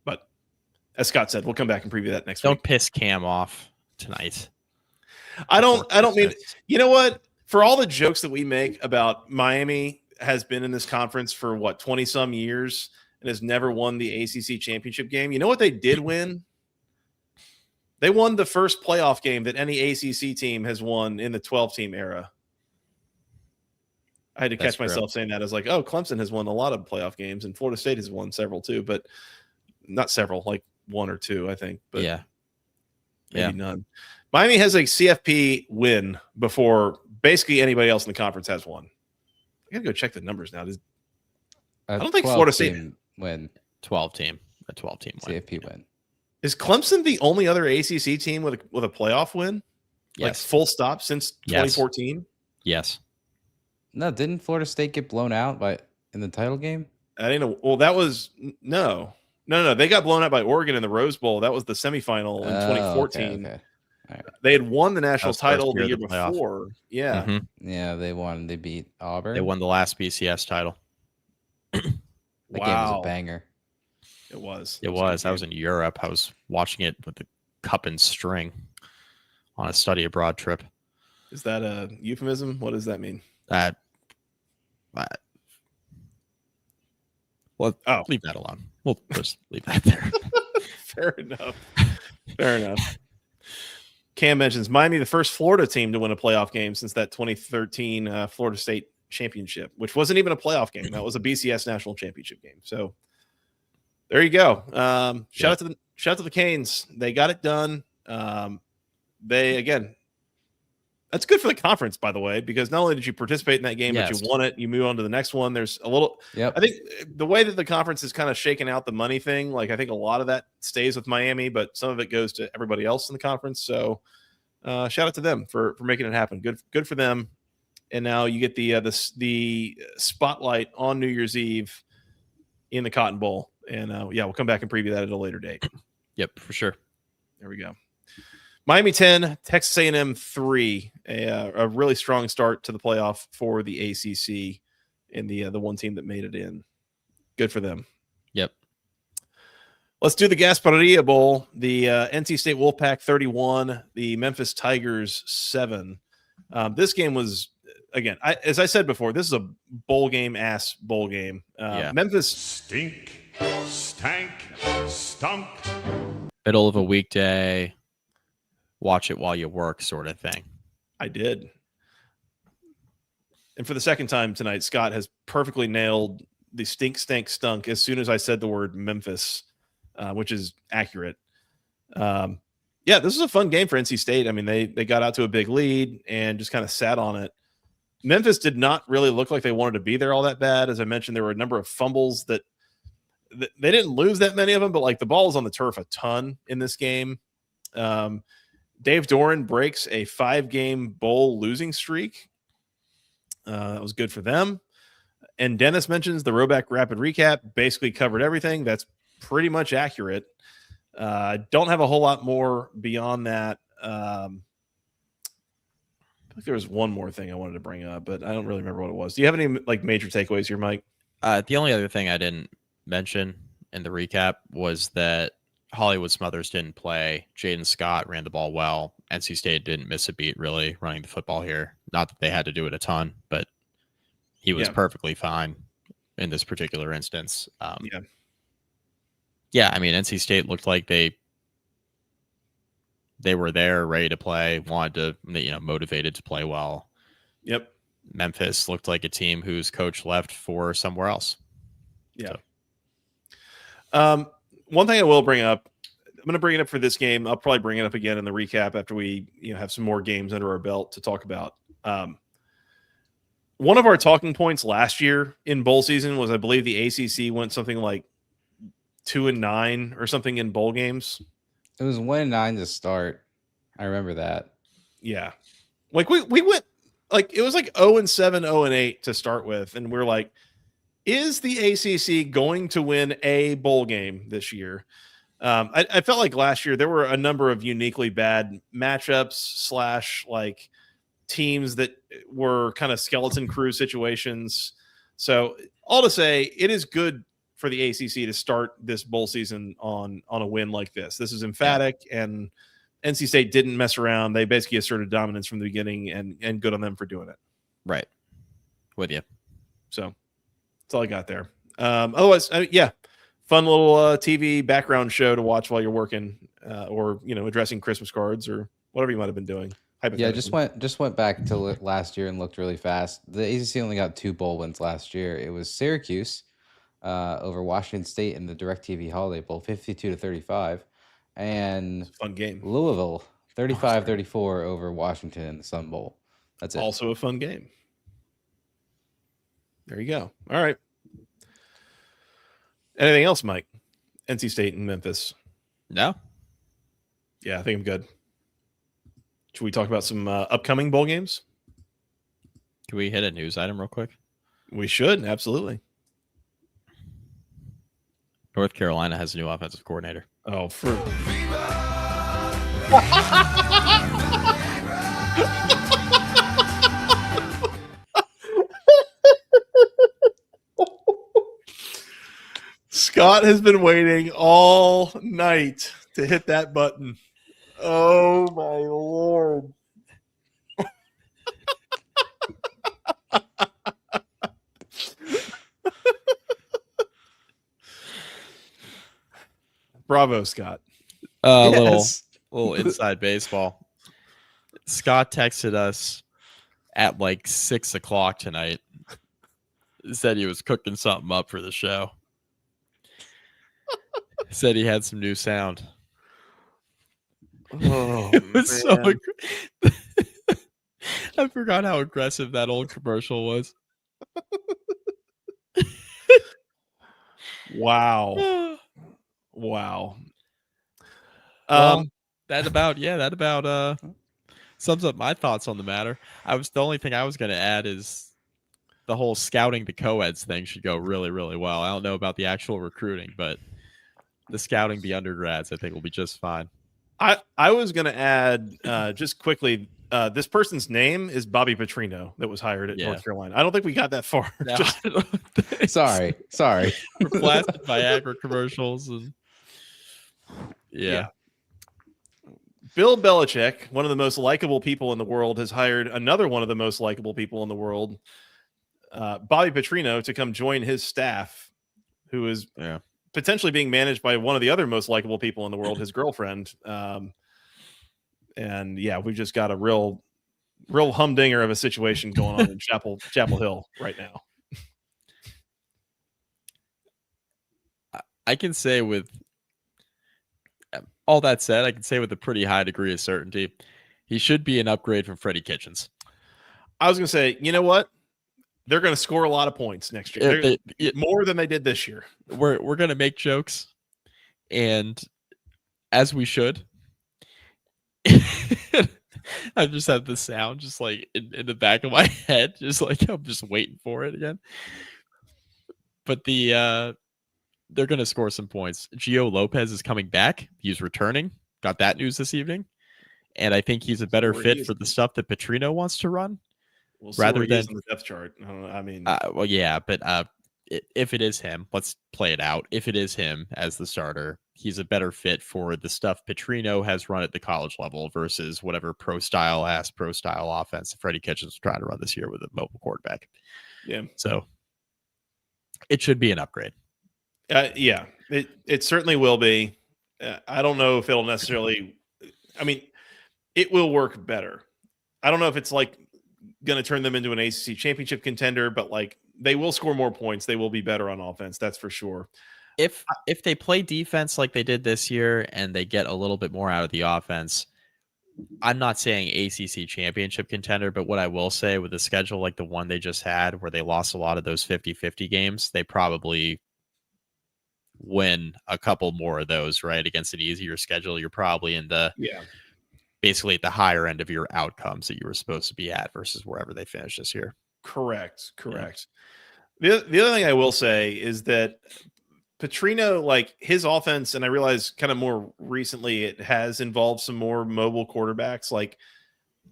But as Scott said, we'll come back and preview that next week. Don't piss Cam off tonight. I don't mean, you know what? For all the jokes that we make about Miami has been in this conference for 20 some years and has never won the ACC championship game. You know what they did win? They won the first playoff game that any ACC team has won in the 12-team era. I had to catch myself saying that. I was like, oh, Clemson has won a lot of playoff games and Florida State has won several too, but not several, like 1 or 2, I think. But maybe none. Miami has a CFP win before basically anybody else in the conference has one. I got to go check the numbers now. I don't think Florida State win. 12-team. A 12-team win. CFP win. Is Clemson the only other ACC team with a playoff win? Yes. Like full stop since 2014? Yes. No, didn't Florida State get blown out in the title game? I didn't know. Well, that was no. They got blown out by Oregon in the Rose Bowl. That was the semifinal in 2014. Okay. Right. They had won the national title the year of the playoff. before. Yeah. Mm-hmm. Yeah, they won. They beat Auburn. They won the last BCS title. That game was a banger. It was. It was. I was in Europe. I was watching it with the cup and string on a study abroad trip. Is that a euphemism? What does that mean? Leave that alone. We'll just leave that there. Fair enough. Cam mentions Miami, the first Florida team to win a playoff game since that 2013 Florida State championship, which wasn't even a playoff game. That was a BCS national championship game. So there you go. Shout out to the Canes. They got it done. That's good for the conference, by the way, because not only did you participate in that game, but you won it. You move on to the next one. There's a little. Yep. I think the way that the conference is kind of shaking out the money thing, like I think a lot of that stays with Miami, but some of it goes to everybody else in the conference. So shout out to them for making it happen. Good for them. And now you get the spotlight on New Year's Eve in the Cotton Bowl, and we'll come back and preview that at a later date. Yep, for sure. There we go. Miami 10, Texas A&M 3, a really strong start to the playoff for the ACC and the one team that made it in. Good for them. Yep. Let's do the Gasparilla Bowl. The NC State Wolfpack 31, the Memphis Tigers 7. This game was, again, as I said before, this is a bowl game. Memphis stank, stunk. Middle of a weekday, watch it while you work sort of thing. I did. And for the second time tonight, Scott has perfectly nailed the stink, stank, stunk as soon as I said the word Memphis, which is accurate. Yeah, this is a fun game for NC State. I mean, they got out to a big lead and just kind of sat on it. Memphis did not really look like they wanted to be there all that bad. As I mentioned, there were a number of fumbles that they didn't lose that many of them, but like the ball was on the turf a ton in this game. Dave Doran breaks a 5-game bowl losing streak. That was good for them. And Dennis mentions the Rhoback rapid recap basically covered everything. That's pretty much accurate. Don't have a whole lot more beyond that. I think there was one more thing I wanted to bring up, but I don't really remember what it was. Do you have any like major takeaways here, Mike? The only other thing I didn't mention in the recap was that Hollywood Smothers didn't play. Jaden Scott ran the ball well. NC State didn't miss a beat really running the football here. Not that they had to do it a ton, but he was perfectly fine in this particular instance. Yeah, I mean, NC State looked like they were there, ready to play, wanted to, motivated to play well. Yep. Memphis looked like a team whose coach left for somewhere else. Yeah. So. One thing I will bring up, I'm going to bring it up for this game. I'll probably bring it up again in the recap after we have some more games under our belt to talk about. One of our talking points last year in bowl season was, I believe, the ACC went something like 2-9 or something in bowl games. It was 1-9 to start. I remember that. Yeah. Like we went like it was like 0-7, 0-8 to start with. And we're like, is the ACC going to win a bowl game this year? I felt like last year there were a number of uniquely bad matchups / like teams that were kind of skeleton crew situations. So all to say, it is good for the ACC to start this bowl season on a win like this. This is emphatic, and NC State didn't mess around. They basically asserted dominance from the beginning, and good on them for doing it. Right. With you. So that's all I got there. Otherwise, fun little TV background show to watch while you're working or, addressing Christmas cards or whatever you might have been doing. Yeah, just went back to last year and looked really fast. The ACC only got 2 bowl wins last year. It was Syracuse over Washington State in the DirecTV Holiday Bowl, 52-35, and fun game. Louisville, 35-34 over Washington in the Sun Bowl. That's it. Also a fun game. There you go. All right. Anything else, Mike? NC State and Memphis. No. Yeah, I think I'm good. Should we talk about some upcoming bowl games? Can we hit a news item real quick? We should, absolutely. North Carolina has a new offensive coordinator. Oh, for Scott has been waiting all night to hit that button. Oh my Lord. Bravo, Scott. Yes. Little inside baseball. Scott texted us at like 6:00 tonight. Said he was cooking something up for the show. Said he had some new sound. Oh, it was I forgot how aggressive that old commercial was. Wow. Wow. That about sums up my thoughts on the matter. The only thing I was going to add is the whole scouting the co-eds thing should go really, really well. I don't know about the actual recruiting, but the scouting the undergrads, I think, will be just fine. I was going to add just quickly, this person's name is Bobby Petrino that was hired at North Carolina. I don't think we got that far. No, sorry. We're blasted Viagra commercials. And Yeah. Bill Belichick, one of the most likable people in the world, has hired another one of the most likable people in the world, Bobby Petrino, to come join his staff, who is potentially being managed by one of the other most likable people in the world, his girlfriend. And yeah, we've just got a real humdinger of a situation going on in Chapel Hill right now. I can say with all that said, I can say with a pretty high degree of certainty, he should be an upgrade from Freddie Kitchens. I was going to say, you know what? They're going to score a lot of points next year. More than they did this year. We're going to make jokes, and as we should. I just have the sound just like in the back of my head, just like I'm just waiting for it again. But they're going to score some points. Gio Lopez is coming back. He's returning. Got that news this evening. And I think he's a better fit for the stuff that Petrino wants to run. Rather than the depth chart. I mean, well, yeah, but if it is him, let's play it out. If it is him as the starter, he's a better fit for the stuff Petrino has run at the college level versus whatever pro style offense Freddie Kitchens was trying to run this year with a mobile quarterback. Yeah. So it should be an upgrade. Yeah, it certainly will be. I don't know if it'll necessarily. I mean, it will work better. I don't know if it's like going to turn them into an ACC championship contender, but like they will score more points. They will be better on offense. That's for sure. If they play defense like they did this year and they get a little bit more out of the offense, I'm not saying ACC championship contender, but what I will say with a schedule like the one they just had where they lost a lot of those 50-50 games, they probably win a couple more of those, right? Against an easier schedule, you're probably in the basically at the higher end of your outcomes that you were supposed to be at versus wherever they finished this year. Correct. The other thing I will say is that Petrino, like his offense, and I realize kind of more recently it has involved some more mobile quarterbacks. Like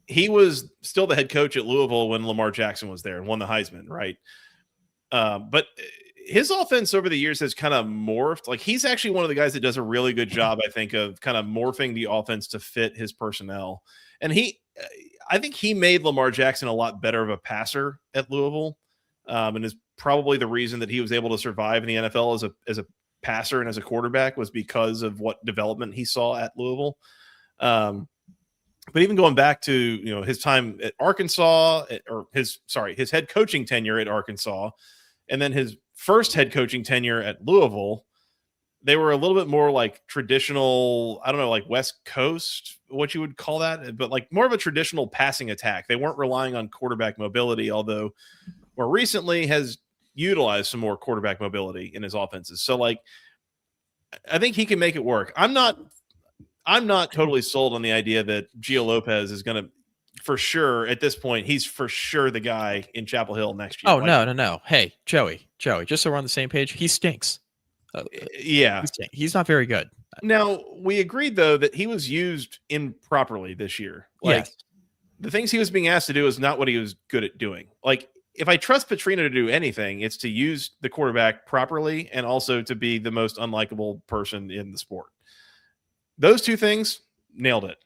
he was still the head coach at Louisville when Lamar Jackson was there and won the Heisman, right? But his offense over the years has kind of morphed. Like he's actually one of the guys that does a really good job, I think, of kind of morphing the offense to fit his personnel. And I think he made Lamar Jackson a lot better of a passer at Louisville, and is probably the reason that he was able to survive in the NFL as a passer and as a quarterback was because of what development he saw at Louisville. But even going back to his time at Arkansas, his head coaching tenure at Arkansas, and then his first head coaching tenure at Louisville, they were a little bit more like traditional, I don't know, like West Coast, what you would call that, but like more of a traditional passing attack. They weren't relying on quarterback mobility, although more recently has utilized some more quarterback mobility in his offenses. So like, I think he can make it work. I'm not totally sold on the idea that Gio Lopez is going to, for sure, at this point, he's for sure the guy in Chapel Hill next year. Oh, no. Hey, Joey, just so we're on the same page, he stinks. Yeah. He's not very good. Now, we agreed, though, that he was used improperly this year. Like, the things he was being asked to do is not what he was good at doing. Like, if I trust Petrino to do anything, it's to use the quarterback properly and also to be the most unlikable person in the sport. Those two things, nailed it.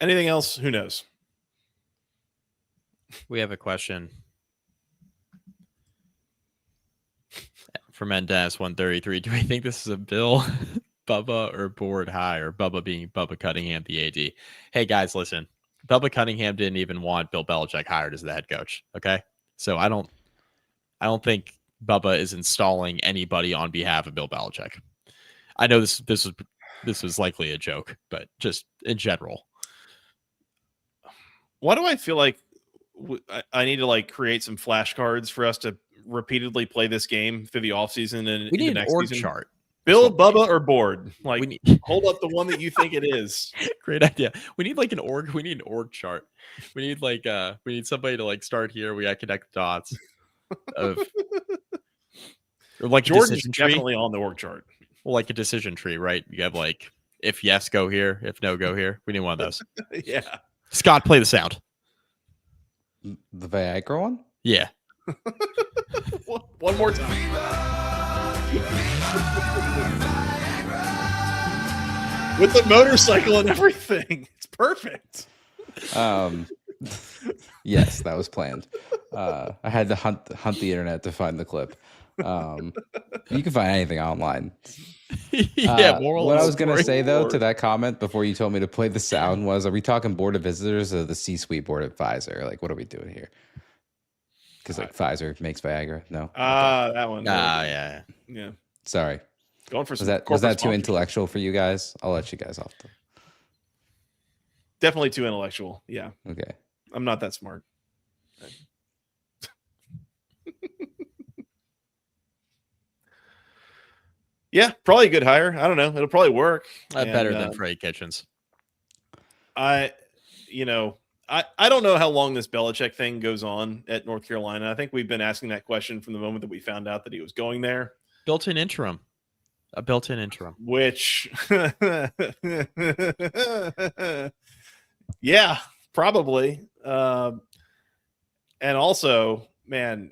Anything else? Who knows? We have a question from Mendes 133. Do we think this is a Bill, Bubba, or Board hire? Bubba being Bubba Cunningham, the AD. Hey guys, listen. Bubba Cunningham didn't even want Bill Belichick hired as the head coach. Okay, so I don't think Bubba is installing anybody on behalf of Bill Belichick. I know this was likely a joke, but just in general. Why do I feel like I need to like create some flashcards for us to repeatedly play this game through the offseason and we need the next an org season? chart. Bill, Bubba, or Board? Like, hold up the one that you think it is. Great idea. We need like an org. We need an org chart. We need like we need somebody to like start here. We got to connect the dots. Or like Jordan's definitely on the org chart. Well, like a decision tree, right? You have like if yes, go here. If no, go here. We need one of those. Yeah. Scott, play the sound. The Viagra one? Yeah. One more time. with the motorcycle and everything. It's perfect. Yes, that was planned. I had to hunt the internet to find the clip. You can find anything online. What I was going to say, though, to that comment before you told me to play the sound was, are we talking board of visitors or the C-suite board of Pfizer? Like, what are we doing here? Because, like, Pfizer makes Viagra. No? That one. Yeah. Sorry. Going for some was that too intellectual for you guys? I'll let you guys off. Definitely too intellectual. Yeah. Okay. I'm not that smart. Yeah, probably a good hire. I don't know. It'll probably work. Better than Freddie Kitchens. I don't know how long this Belichick thing goes on at North Carolina. I think we've been asking that question from the moment that we found out that he was going there. Built-in interim. A built-in interim. Which, yeah, probably. And also, man,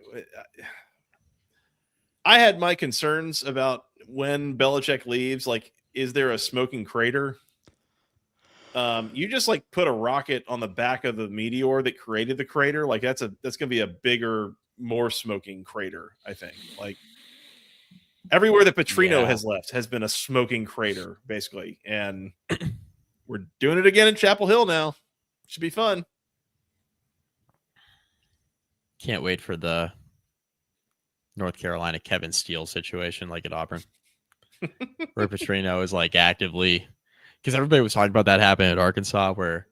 I had my concerns about when Belichick leaves. Like, is there a smoking crater? You just like put a rocket on the back of the meteor that created the crater. Like that's gonna be a bigger, more smoking crater. I think like everywhere that Petrino has left has been a smoking crater, basically. And we're doing it again in Chapel Hill now. Should be fun. Can't wait for the North Carolina Kevin Steele situation like at Auburn. Where Petrino is like actively, because everybody was talking about that happening at Arkansas, where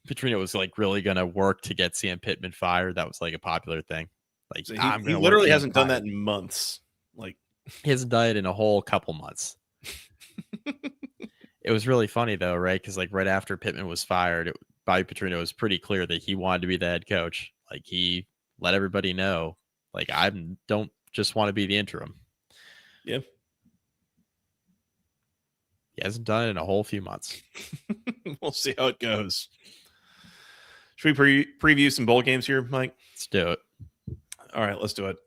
Petrino was like really going to work to get Sam Pittman fired. That was like a popular thing. Like so he literally hasn't done that in months. Like he hasn't done it in a whole couple months. It was really funny though, right? Because like right after Pittman was fired, Bobby Petrino was pretty clear that he wanted to be the head coach. Like he let everybody know, like I don't just want to be the interim. Yeah. He hasn't done it in a whole few months. We'll see how it goes. Should we preview some bowl games here, Mike? Let's do it. All right, let's do it.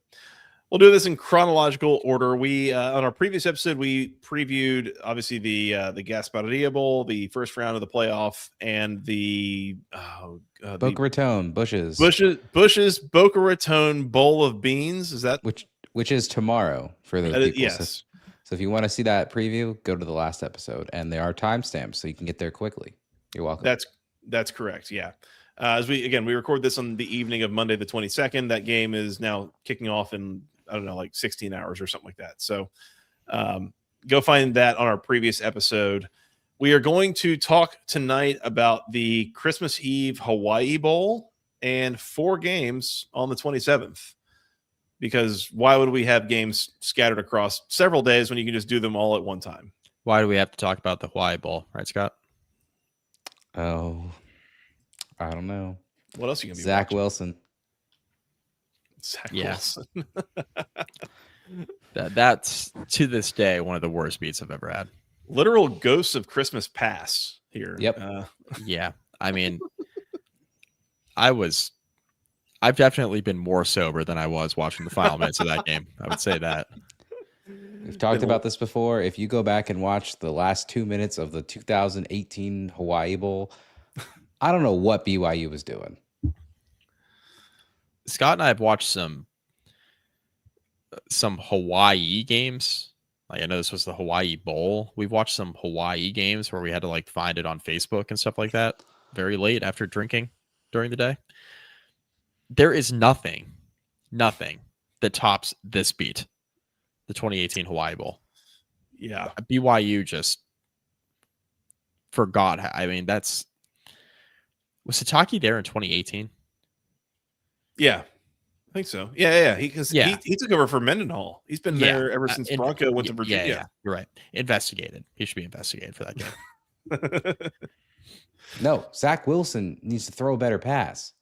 We'll do this in chronological order. We on our previous episode, we previewed obviously the Gasparilla Bowl, the first round of the playoff, and the Boca Raton Bushes Boca Raton Bowl of Beans. Is that which is tomorrow for those people? Yes. So if you want to see that preview, go to the last episode, and there are timestamps, so you can get there quickly. You're welcome. That's correct. Yeah. As we record this on the evening of Monday the 22nd. That game is now kicking off in I don't know, like 16 hours or something like that. So go find that on our previous episode. We are going to talk tonight about the Christmas Eve Hawai'i Bowl and 4 games on the 27th. Because why would we have games scattered across several days when you can just do them all at one time? Why do we have to talk about the Hawai'i Bowl, right, Scott? Oh, I don't know. What else are you going to be Zach watching? Wilson. Zach Yeah. Wilson. That's to this day one of the worst beats I've ever had. Literal ghosts of Christmas Pass here. Yep. Yeah. I mean, I've definitely been more sober than I was watching the final minutes of that game. I would say that. We've talked about this before. If you go back and watch the last 2 minutes of the 2018 Hawai'i Bowl, I don't know what BYU was doing. Scott and I have watched some Hawaii games. Like I know this was the Hawai'i Bowl. We've watched some Hawaii games where we had to like find it on Facebook and stuff like that very late after drinking during the day. There is nothing that tops this beat, the 2018 Hawai'i Bowl. Yeah. BYU just forgot. I mean, was Sataki there in 2018? Yeah. I think so. Yeah. He took over for Mendenhall. He's been there ever since Bronco went to Virginia. Yeah, you're right. Investigated. He should be investigated for that game. No, Zach Wilson needs to throw a better pass.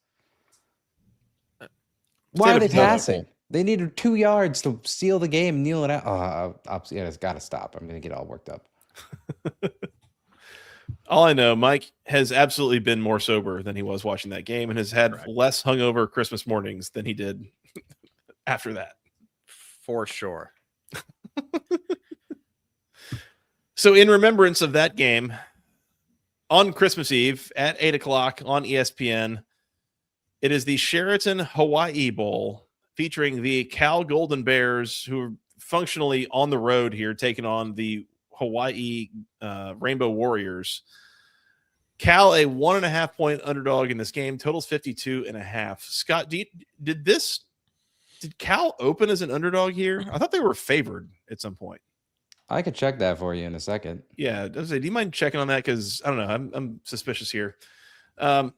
Why are they passing? They needed 2 yards to seal the game, kneel it out. It's got to stop. I'm going to get all worked up. All I know, Mike has absolutely been more sober than he was watching that game and has had less hungover Christmas mornings than he did after that. For sure. So in remembrance of that game, on Christmas Eve at 8 o'clock on ESPN, it is the Sheraton Hawai'i Bowl featuring the Cal Golden Bears, who are functionally on the road here, taking on the Hawaii Rainbow Warriors. Cal, a 1.5-point underdog in this game, totals 52.5. Scott, did Cal open as an underdog here? I thought they were favored at some point. I could check that for you in a second. Yeah, do you mind checking on that? Because I don't know, I'm suspicious here. I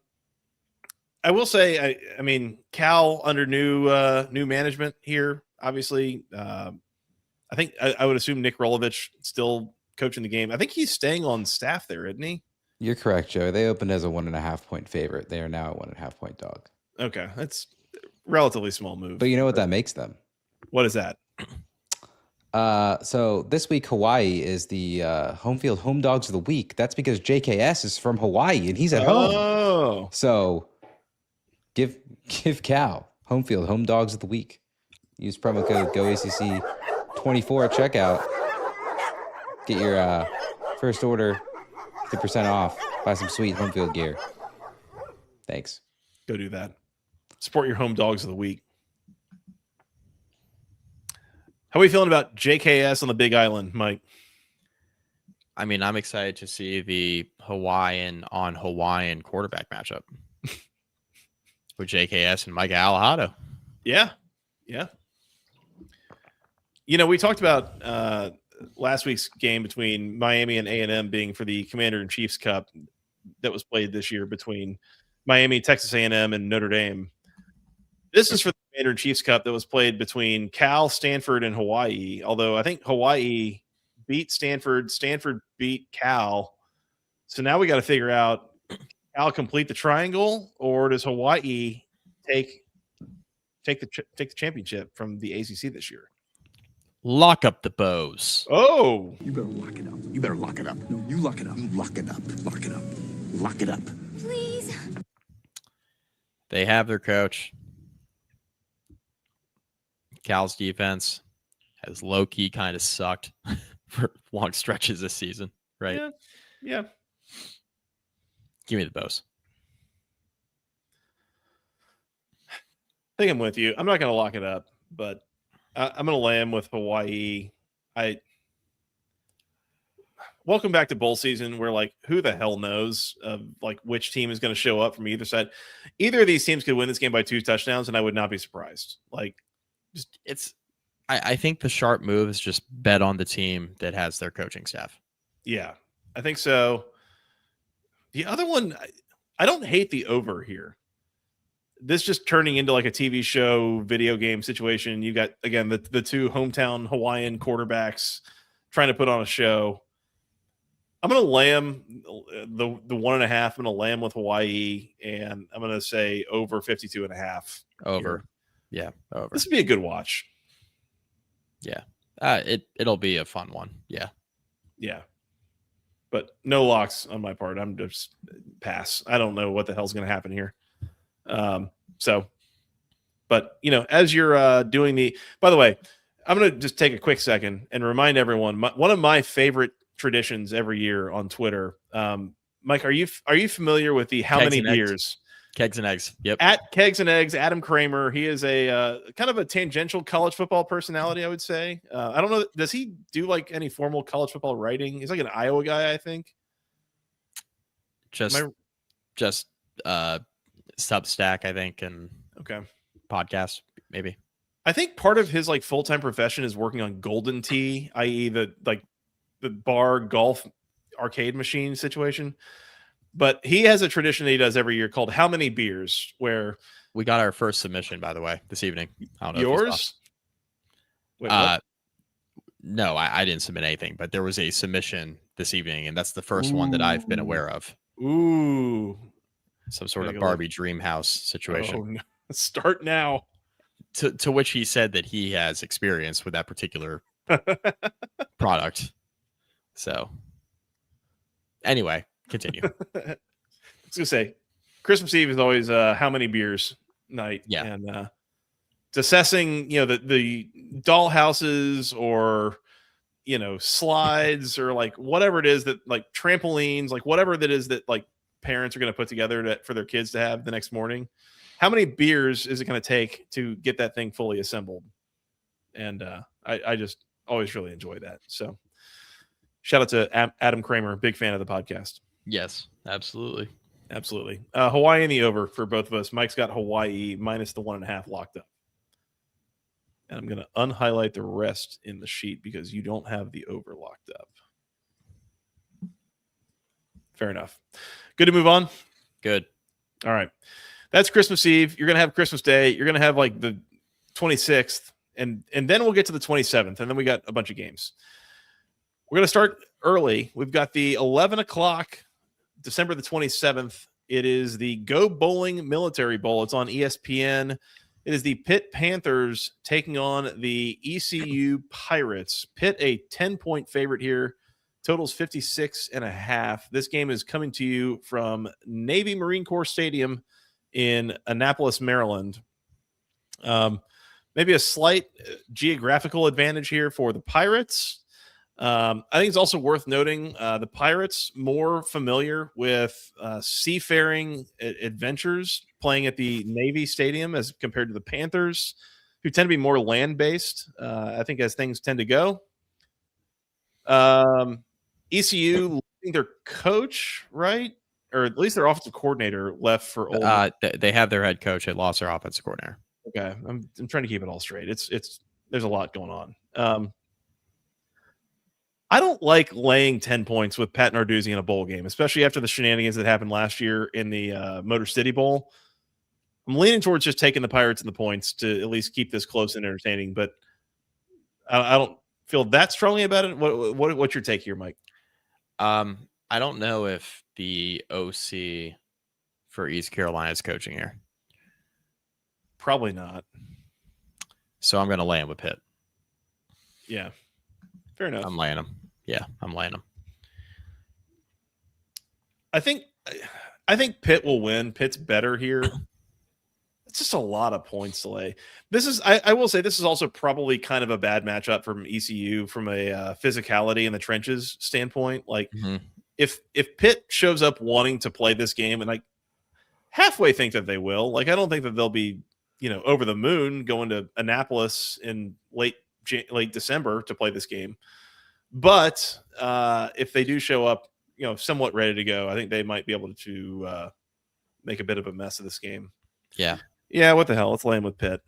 will say, I mean, Cal under new management here. Obviously, I think I would assume Nick Rolovich still coaching the game. I think he's staying on staff there, isn't he? You're correct, Joe. They opened as a 1.5-point favorite. They are now a 1.5-point dog. Okay, that's a relatively small move. But you know what that makes them? What is that? So this week, Hawaii is the home dogs of the week. That's because JKS is from Hawaii and he's at home. So give Cal home dogs of the week. Use promo code GOACC24 at checkout. Get your first order 50% off. Buy some sweet home field gear. Thanks. Go do that. Support your home dogs of the week. How are we feeling about JKS on the Big Island, Mike? I mean, I'm excited to see the Hawaiian on Hawaiian quarterback matchup with JKS and Mike Alahado. Yeah. You know, we talked about last week's game between Miami and A&M being for the Commander-in-Chief's Cup that was played this year between Miami, Texas A&M, and Notre Dame. This is for the Commander-in-Chief's Cup that was played between Cal, Stanford, and Hawaii, although I think Hawaii beat Stanford. Stanford beat Cal. So now we got to figure out, Cal complete the triangle, or does Hawaii take the championship from the ACC this year? Lock up the bows. Oh, You better lock it up. You better lock it up. No, you lock it up. You lock it up. Lock it up. Lock it up. Please. They have their coach. Cal's defense has low-key kind of sucked for long stretches this season, right? Yeah. Give me the bows. I think I'm with you. I'm not going to lock it up, but I'm going to land with Hawaii. Welcome back to bowl season, where like who the hell knows like which team is going to show up from either side. Either of these teams could win this game by 2 touchdowns, and I would not be surprised. Like, I think the sharp move is just bet on the team that has their coaching staff. Yeah, I think so. The other one, I don't hate the over here. This just turning into like a TV show, video game situation. You got, again, the two hometown Hawaiian quarterbacks trying to put on a show. I'm going to lamb the 1.5. I'm going to lamb with Hawaii, and I'm going to say over 52.5. Over. Yeah, over. This would be a good watch. Yeah. It'll be a fun one. Yeah. Yeah. But no locks on my part. I'm just pass. I don't know what the hell's going to happen here. But you know, as you're doing by the way, I'm going to just take a quick second and remind everyone, one of my favorite traditions every year on Twitter. Mike, are you familiar with the how many beers? Kegs and eggs. Yep. At Kegs and Eggs, Adam Kramer. He is a kind of a tangential college football personality, I would say. I don't know. Does he do like any formal college football writing? He's like an Iowa guy, I think. Just Substack, I think, and okay, podcast maybe. I think part of his like full-time profession is working on Golden Tee, i.e. the bar golf arcade machine situation. But he has a tradition that he does every year called How Many Beers, where we got our first submission, by the way, this evening. I don't know. Yours? Wait, no, I didn't submit anything, but there was a submission this evening, and that's the first one that I've been aware of. Ooh. Some sort of Barbie dream house situation. Oh, no. Start now. To which he said that he has experience with that particular product. So anyway, continue. I was gonna say Christmas Eve is always how many beers night. Yeah. And it's assessing, you know, the doll houses or slides or like whatever it is that like trampolines, like whatever that is that like parents are going to put together for their kids to have the next morning. How many beers is it going to take to get that thing fully assembled? And I just always really enjoy that. So shout out to Adam Kramer, big fan of the podcast. Yes, absolutely. Absolutely. Hawaii in the over for both of us. Mike's got Hawaii minus the 1.5 locked up. And I'm going to unhighlight the rest in the sheet because you don't have the over locked up. Fair enough. Good to move on? Good. All right. That's Christmas Eve. You're going to have Christmas Day. You're going to have like the 26th. And then we'll get to the 27th. And then we got a bunch of games. We're going to start early. We've got the 11 o'clock, December the 27th. It is the Go Bowling Military Bowl. It's on ESPN. It is the Pitt Panthers taking on the ECU Pirates. Pitt, a 10-point favorite here. Totals 56.5. This game is coming to you from Navy Marine Corps Stadium in Annapolis, Maryland. Maybe a slight geographical advantage here for the Pirates. I think it's also worth noting the Pirates more familiar with seafaring adventures playing at the Navy Stadium as compared to the Panthers, who tend to be more land-based, I think, as things tend to go. ECU, I think their coach, right? Or at least their offensive coordinator left for Ole Miss. They have their head coach. They lost their offensive coordinator. Okay. I'm trying to keep it all straight. There's a lot going on. I don't like laying 10 points with Pat Narduzzi in a bowl game, especially after the shenanigans that happened last year in the Motor City Bowl. I'm leaning towards just taking the Pirates and the points to at least keep this close and entertaining, but I don't feel that strongly about it. What's your take here, Mike? I don't know if the OC for East Carolina is coaching here. Probably not. So I'm going to lay him with Pitt. Yeah. Fair enough. I'm laying him. Yeah, I'm laying him. I think Pitt will win. Pitt's better here. It's just a lot of points to lay. I will say this is also probably kind of a bad matchup from ECU from a physicality in the trenches standpoint. Like if Pitt shows up wanting to play this game, and I halfway think that they will, like I don't think that they'll be, over the moon going to Annapolis in late December to play this game. But if they do show up, somewhat ready to go, I think they might be able to make a bit of a mess of this game. Yeah. Yeah, what the hell? Let's lay him with Pitt.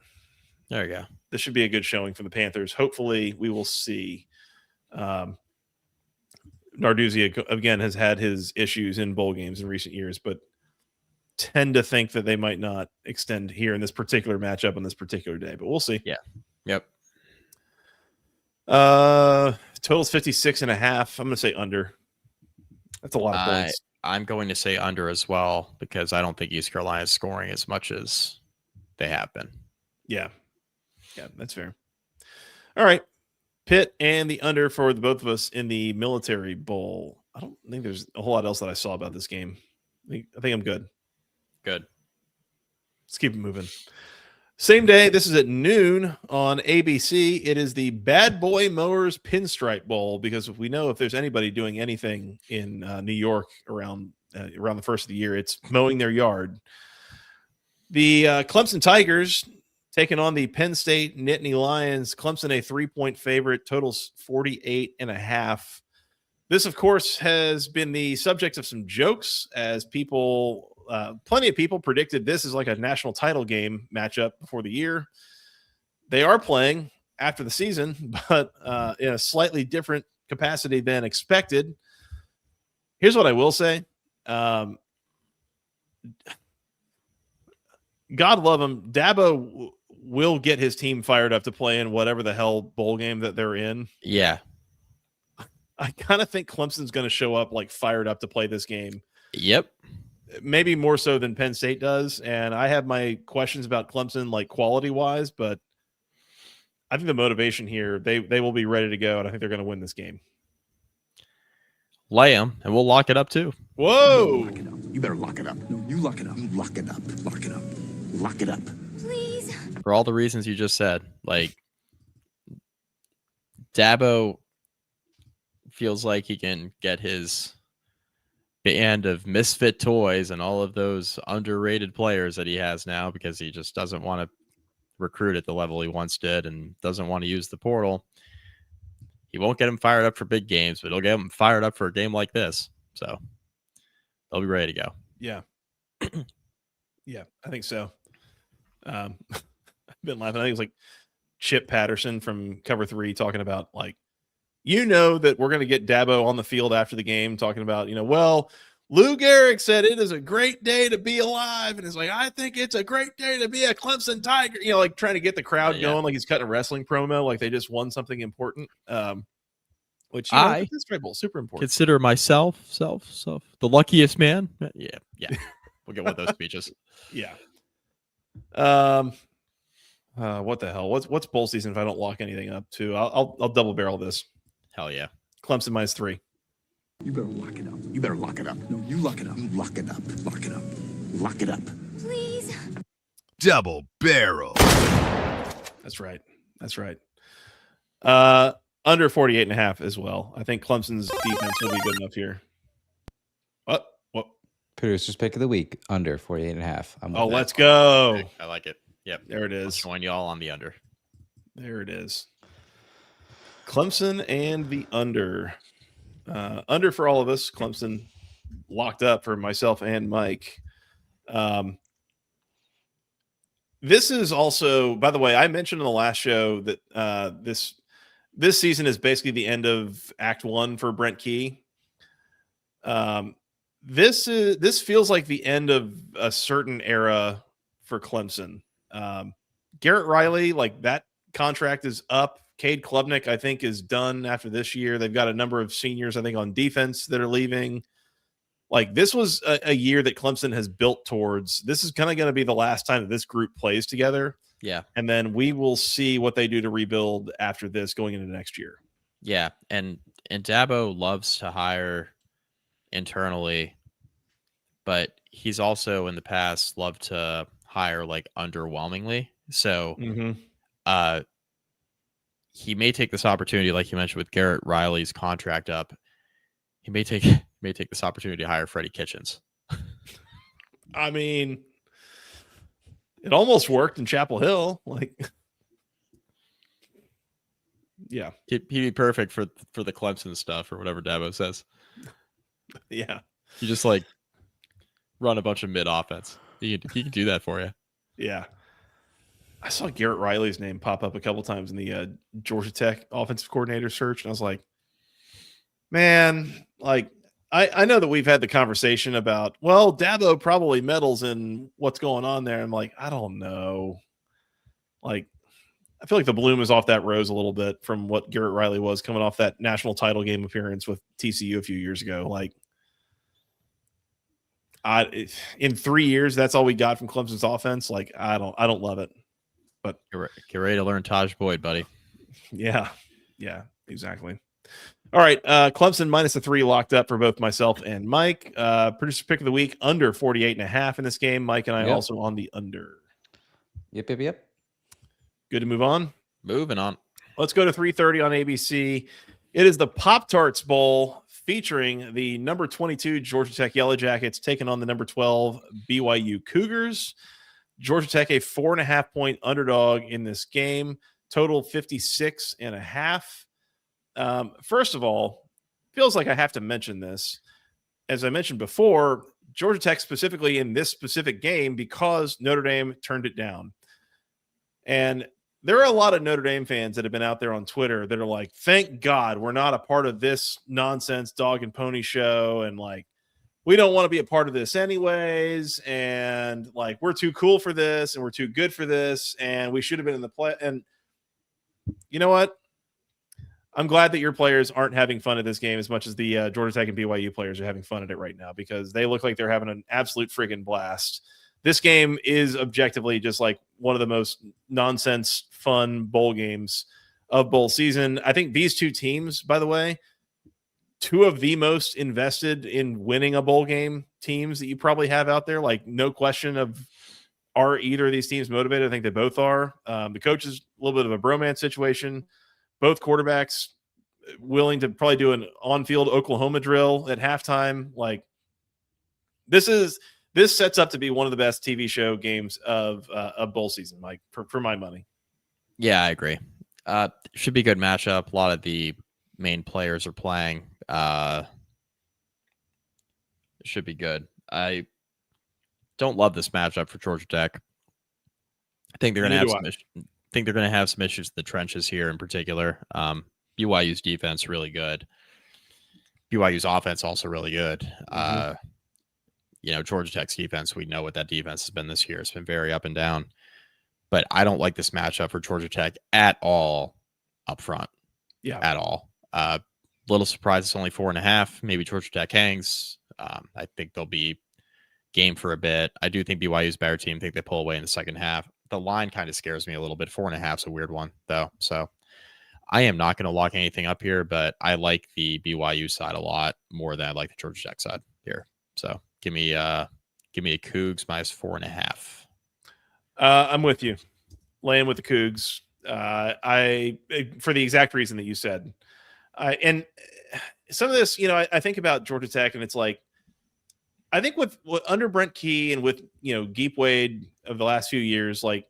There you go. This should be a good showing for the Panthers. Hopefully, we will see. Narduzzi, again, has had his issues in bowl games in recent years, but tend to think that they might not extend here in this particular matchup on this particular day. But we'll see. Yeah. Yep. Total's 56.5. I'm going to say under. That's a lot of points. I'm going to say under as well because I don't think East Carolina is scoring as much as they have been. Yeah, that's fair. All right. Pitt and the under for the both of us in the Military Bowl. I don't think there's a whole lot else that I saw about this game. I think I'm good. Good. Let's keep it moving. Same day, this is at noon on ABC. It is the Bad Boy Mowers Pinstripe Bowl because we know if there's anybody doing anything in New York around the first of the year, it's mowing their yard. The Clemson Tigers taking on the Penn State Nittany Lions. Clemson a 3-point favorite, totals 48.5. This, of course, has been the subject of some jokes as plenty of people predicted this is like a national title game matchup before the year. They are playing after the season, but in a slightly different capacity than expected. Here's what I will say. God love him. Dabo will get his team fired up to play in whatever the hell bowl game that they're in. Yeah. I kind of think Clemson's going to show up like fired up to play this game. Yep. Maybe more so than Penn State does. And I have my questions about Clemson, like quality wise, but I think the motivation here, they will be ready to go. And I think they're going to win this game. Lay them and we'll lock it up too. Whoa. Lock it up. You better lock it up. No, you lock it up. You lock it up. Lock it up. Lock it up. Please. For all the reasons you just said, like Dabo feels like he can get his band of misfit toys and all of those underrated players that he has now because he just doesn't want to recruit at the level he once did and doesn't want to use the portal. He won't get him fired up for big games, but he'll get him fired up for a game like this. So they'll be ready to go. Yeah. Yeah, I think so. I've been laughing. I think it's like Chip Patterson from Cover 3 talking about like, that we're going to get Dabo on the field after the game talking about, well, Lou Gehrig said it is a great day to be alive. And it's like, I think it's a great day to be a Clemson Tiger, like trying to get the crowd going, like he's cutting a wrestling promo, like they just won something important. Which the Pinstripe Bowl, super important. Consider myself the luckiest man. Yeah. We'll get one of those speeches. Yeah. What the hell? What's bowl season if I don't lock anything up too? I'll double barrel this. Hell yeah. Clemson -3. You better lock it up. You better lock it up. No, you lock it up. You lock it up. Lock it up. Lock it up. Please. Double barrel. That's right. Under 48.5 as well. I think Clemson's defense will be good enough here. What? Producer's pick of the week, under 48.5. Oh, let's go. I like it. Yep. There it is. I'll join you all on the under. There it is. Clemson and the under. Under for all of us. Clemson locked up for myself and Mike. This is also, by the way, I mentioned in the last show that this season is basically the end of Act 1 for Brent Key. This feels like the end of a certain era for Clemson. Garrett Riley, like that contract is up. Cade Klubnik, I think, is done after this year. They've got a number of seniors, I think, on defense that are leaving. Like this was a year that Clemson has built towards. This is kind of going to be the last time that this group plays together. Yeah. And then we will see what they do to rebuild after this going into next year. Yeah. And Dabo loves to hire internally, but he's also in the past loved to hire like underwhelmingly. So he may take this opportunity, like you mentioned with Garrett Riley's contract up. He may take this opportunity to hire Freddie Kitchens. I mean, it almost worked in Chapel Hill. Like, yeah, he'd be perfect for the Clemson stuff or whatever Dabo says. Yeah, you just like run a bunch of mid offense. He can do that for you. Yeah. I saw Garrett Riley's name pop up a couple times in the Georgia Tech offensive coordinator search. And I was like, man, like, I know that we've had the conversation about, well, Dabo probably meddles in what's going on there. I'm like, I don't know. Like, I feel like the bloom is off that rose a little bit from what Garrett Riley was coming off that national title game appearance with TCU a few years ago. Like, in 3 years, that's all we got from Clemson's offense. Like, I don't love it. But get ready to learn Taj Boyd, buddy. Yeah, exactly. All right, Clemson -3 locked up for both myself and Mike. Producer pick of the week, under 48.5 in this game. Mike and I also on the under. Yep. Good to move on. Moving on. Let's go to 3:30 on ABC. It is the Pop-Tarts Bowl featuring the number 22 Georgia Tech Yellow Jackets taking on the number 12 BYU Cougars. Georgia Tech, a 4.5-point underdog in this game, total 56.5. First of all, feels like I have to mention this. As I mentioned before, Georgia Tech specifically in this specific game because Notre Dame turned it down. And there are a lot of Notre Dame fans that have been out there on Twitter that are like, thank God we're not a part of this nonsense dog and pony show. And like, we don't want to be a part of this anyways. And like, we're too cool for this and we're too good for this. And we should have been in the play. And you know what? I'm glad that your players aren't having fun at this game as much as the Georgia Tech and BYU players are having fun at it right now because they look like they're having an absolute friggin' blast. This game is objectively just like one of the most nonsense fun bowl games of bowl season. I think these two teams, by the way, two of the most invested in winning a bowl game teams that you probably have out there. Like, no question of are either of these teams motivated? I think they both are. The coach is a little bit of a bromance situation. Both quarterbacks willing to probably do an on-field Oklahoma drill at halftime. Like this sets up to be one of the best TV show games of bowl season, Mike, for my money. Yeah, I agree. Should be a good matchup. A lot of the main players are playing. Should be good. I don't love this matchup for Georgia Tech. I think they're going to have some issues in the trenches here in particular. BYU's defense really good. BYU's offense also really good. Georgia Tech's defense, we know what that defense has been this year. It's been very up and down. But I don't like this matchup for Georgia Tech at all up front. Yeah. At all. Little surprise it's only 4.5. Maybe Georgia Tech hangs. I think they'll be game for a bit. I do think BYU's a better team. I think they pull away in the second half. The line kind of scares me a little bit. 4.5 is a weird one, though. So I am not going to lock anything up here, but I like the BYU side a lot more than I like the Georgia Tech side here. So give me a Cougs minus 4.5. I'm with you. Laying with the Cougs. For the exact reason that you said. And some of this, I think about Georgia Tech, and it's like, I think with under Brent Key and with Geep Wade of the last few years, like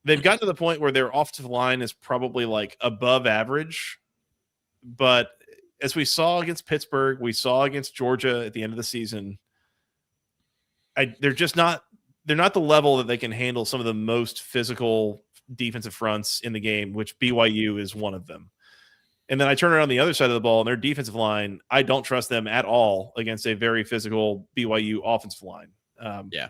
they've gotten to the point where their offensive line is probably like above average. But as we saw against Pittsburgh, we saw against Georgia at the end of the season, they're not the level that they can handle some of the most physical defensive fronts in the game, which BYU is one of them. And then I turn around the other side of the ball, and their defensive line, I don't trust them at all against a very physical BYU offensive line. Yeah.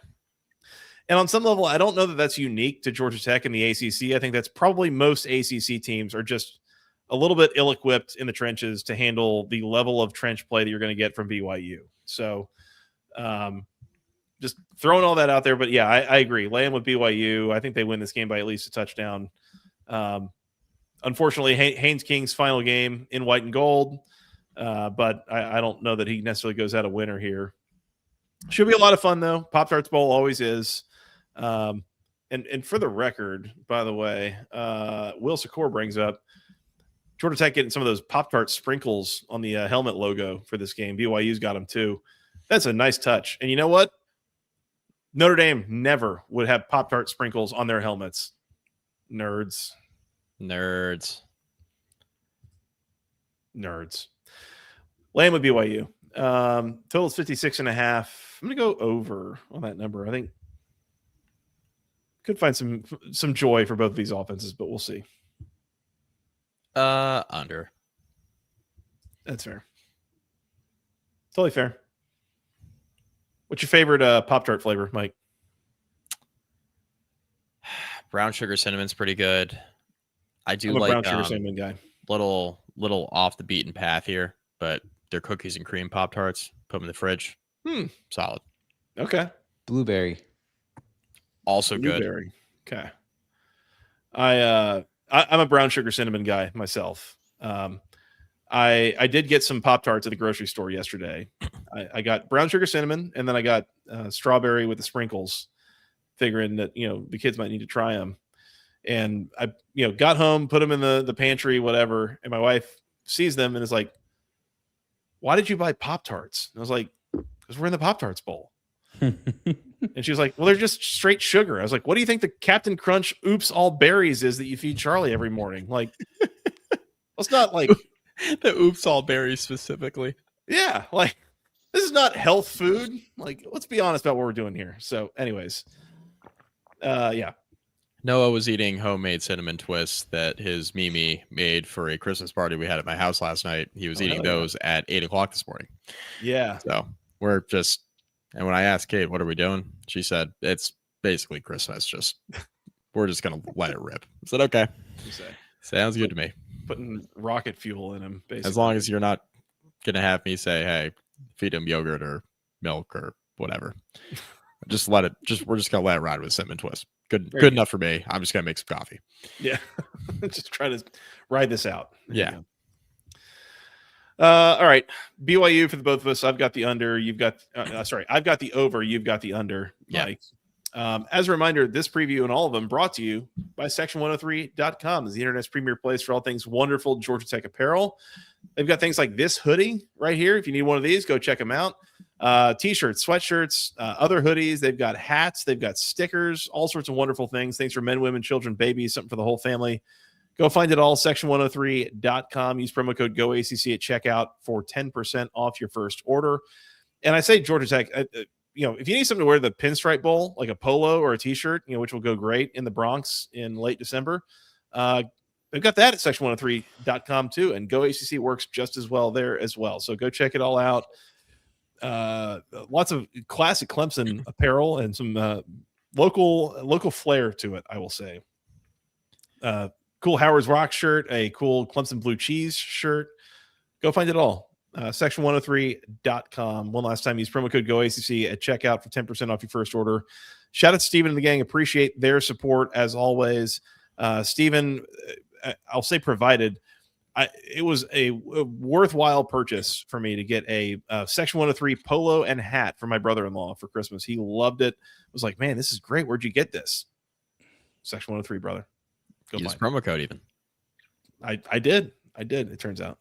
And on some level, I don't know that that's unique to Georgia Tech and the ACC. I think that's probably most ACC teams are just a little bit ill-equipped in the trenches to handle the level of trench play that you're going to get from BYU. So just throwing all that out there. But, yeah, I agree. Laying with BYU, I think they win this game by at least a touchdown. Unfortunately, Haynes King's final game in white and gold, but I don't know that he necessarily goes out a winner here. Should be a lot of fun, though. Pop-Tarts Bowl always is. And for the record, by the way, Will Secor brings up Georgia Tech getting some of those Pop-Tart sprinkles on the helmet logo for this game. BYU's got them, too. That's a nice touch. And you know what? Notre Dame never would have Pop-Tart sprinkles on their helmets. Nerds. Laying with BYU. Total is 56.5. I'm going to go over on that number. I think could find some joy for both of these offenses, but we'll see. Under. That's fair. Totally fair. What's your favorite Pop-Tart flavor, Mike? Brown sugar cinnamon's pretty good. I'm a brown sugar cinnamon guy. Little off the beaten path here, but they're cookies and cream Pop-Tarts. Put them in the fridge. Solid. Okay. Blueberry. Also Blueberry. Good. Okay. I'm a brown sugar cinnamon guy myself. I did get some Pop-Tarts at the grocery store yesterday. I got brown sugar cinnamon, and then I got strawberry with the sprinkles, figuring that the kids might need to try them. And I got home, put them in the pantry, whatever, and my wife sees them and is like, "Why did you buy Pop-Tarts?" And I was like, "Because we're in the Pop-Tarts Bowl." And she was like, "Well, they're just straight sugar." I was like, "What do you think the Captain Crunch Oops All Berries is that you feed Charlie every morning?" Like, it's not like the Oops All Berries specifically. Yeah, like this is not health food. Like, let's be honest about what we're doing here. So, anyways, yeah. Noah was eating homemade cinnamon twists that his Mimi made for a Christmas party we had at my house last night. He was eating those at 8:00 this morning. Yeah. So we're just, and when I asked Kate, what are we doing? She said, it's basically Christmas. We're just going to let it rip. I said, okay. Sounds good to me. Putting rocket fuel in him, basically. As long as you're not going to have me say, hey, feed him yogurt or milk or whatever. We're just going to let it ride with cinnamon twist. Good enough for me. I'm just going to make some coffee. Yeah. Just try to ride this out. Yeah. All right. BYU for the both of us. I've got the under. You've got, I've got the over. You've got the under. Yeah. Mike. As a reminder, this preview and all of them brought to you by Section103.com, is the internet's premier place for all things wonderful Georgia Tech apparel. They've got things like this hoodie right here. If you need one of these, go check them out. T-shirts, sweatshirts, other hoodies. They've got hats. They've got stickers, all sorts of wonderful things. Things for men, women, children, babies, something for the whole family. Go find it all, Section103.com. Use promo code GOACC at checkout for 10% off your first order. And I say Georgia Tech, if you need something to wear the Pinstripe Bowl, like a polo or a T-shirt, which will go great in the Bronx in late December, they've got that at Section103.com too, and GoACC works just as well there as well. So go check it all out. Lots of classic Clemson apparel and some local flair to it, I will say. Cool Howard's Rock shirt, a cool Clemson blue cheese shirt. Go find it all. Section103.com. One last time, use promo code GOACC at checkout for 10% off your first order. Shout out to Steven and the gang. Appreciate their support as always. Steven, I'll say provided. It was a worthwhile purchase for me to get a Section 103 polo and hat for my brother-in-law for Christmas. He loved it. I was like, man, this is great. Where'd you get this? Section 103, brother. Go use find promo it. code even. I did. It turns out.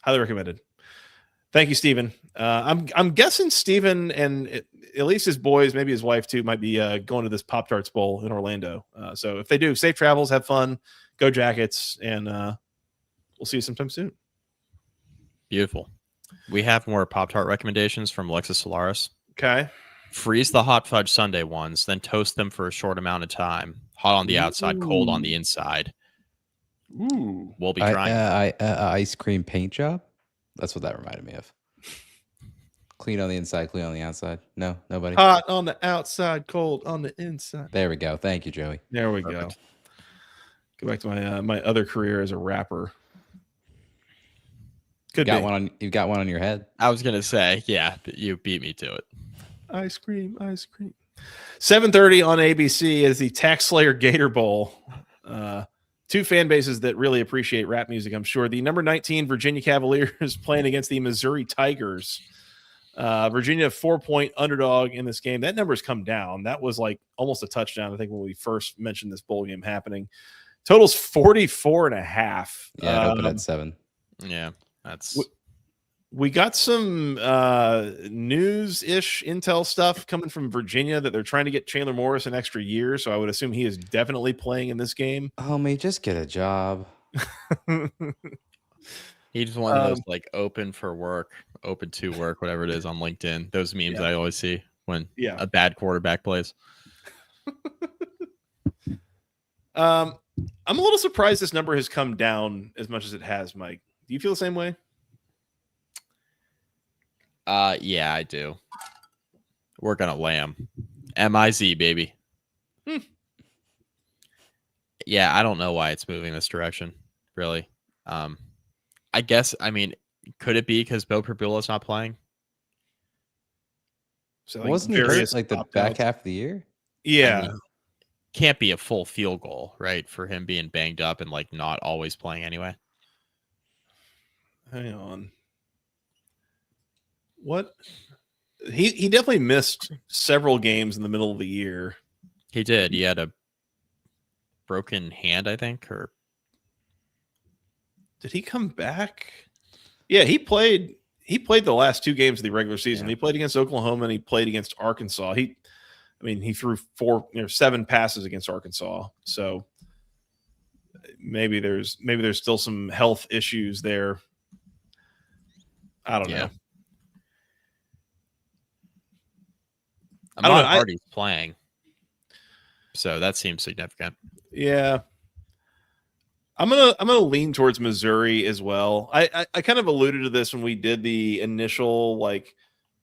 Highly recommended. Thank you, Steven. I'm guessing Steven and at least his boys, maybe his wife too, might be going to this Pop-Tarts Bowl in Orlando. So if they do, safe travels, have fun, go Jackets, and we'll see you sometime soon. Beautiful. We have more Pop-Tart recommendations from Alexis Solaris. Okay. Freeze the hot fudge sundae ones, then toast them for a short amount of time. Hot on the outside, cold on the inside. Ooh. We'll be trying. Ice cream paint job? That's what that reminded me of. Clean on the inside, clean on the outside. No, nobody. Hot on the outside, cold on the inside. There we go. Thank you, Joey. There we Perfect. Go back to my other career as a rapper. You've got one on your head. I was gonna say, yeah, you beat me to it. Ice cream. 7:30 on ABC is the Tax Slayer Gator Bowl. Two fan bases that really appreciate rap music, I'm sure. The number 19 Virginia Cavaliers playing against the Missouri Tigers. Virginia 4-point underdog in this game. That number's come down. That was like almost a touchdown, I think, when we first mentioned this bowl game happening. Total's 44.5. Yeah, it opened at 7. Yeah, that's. We got some news-ish intel stuff coming from Virginia that they're trying to get Chandler Morris an extra year, so I would assume he is definitely playing in this game. Homie, just get a job. He's one of those like open to work, whatever it is on LinkedIn. Those memes I always see when a bad quarterback plays. I'm a little surprised this number has come down as much as it has, Mike. Do you feel the same way? Yeah, I do. We're gonna lamb. MIZ, baby. Yeah, I don't know why it's moving this direction, really. I guess, could it be because Bo Perbula's not playing? So wasn't it like the back half of the year? Yeah. Can't be a full field goal, right? For him being banged up and like not always playing anyway. Hang on. What? He definitely missed several games in the middle of the year. He did. He had a broken hand, I think, or did he come back? Yeah, he played the last 2 games of the regular season. Yeah. He played against Oklahoma and he played against Arkansas. He threw 7 passes against Arkansas. So maybe there's still some health issues there. I don't know. Ahmad Hardy's playing, so that seems significant. Yeah, I'm gonna lean towards Missouri as well. I kind of alluded to this when we did the initial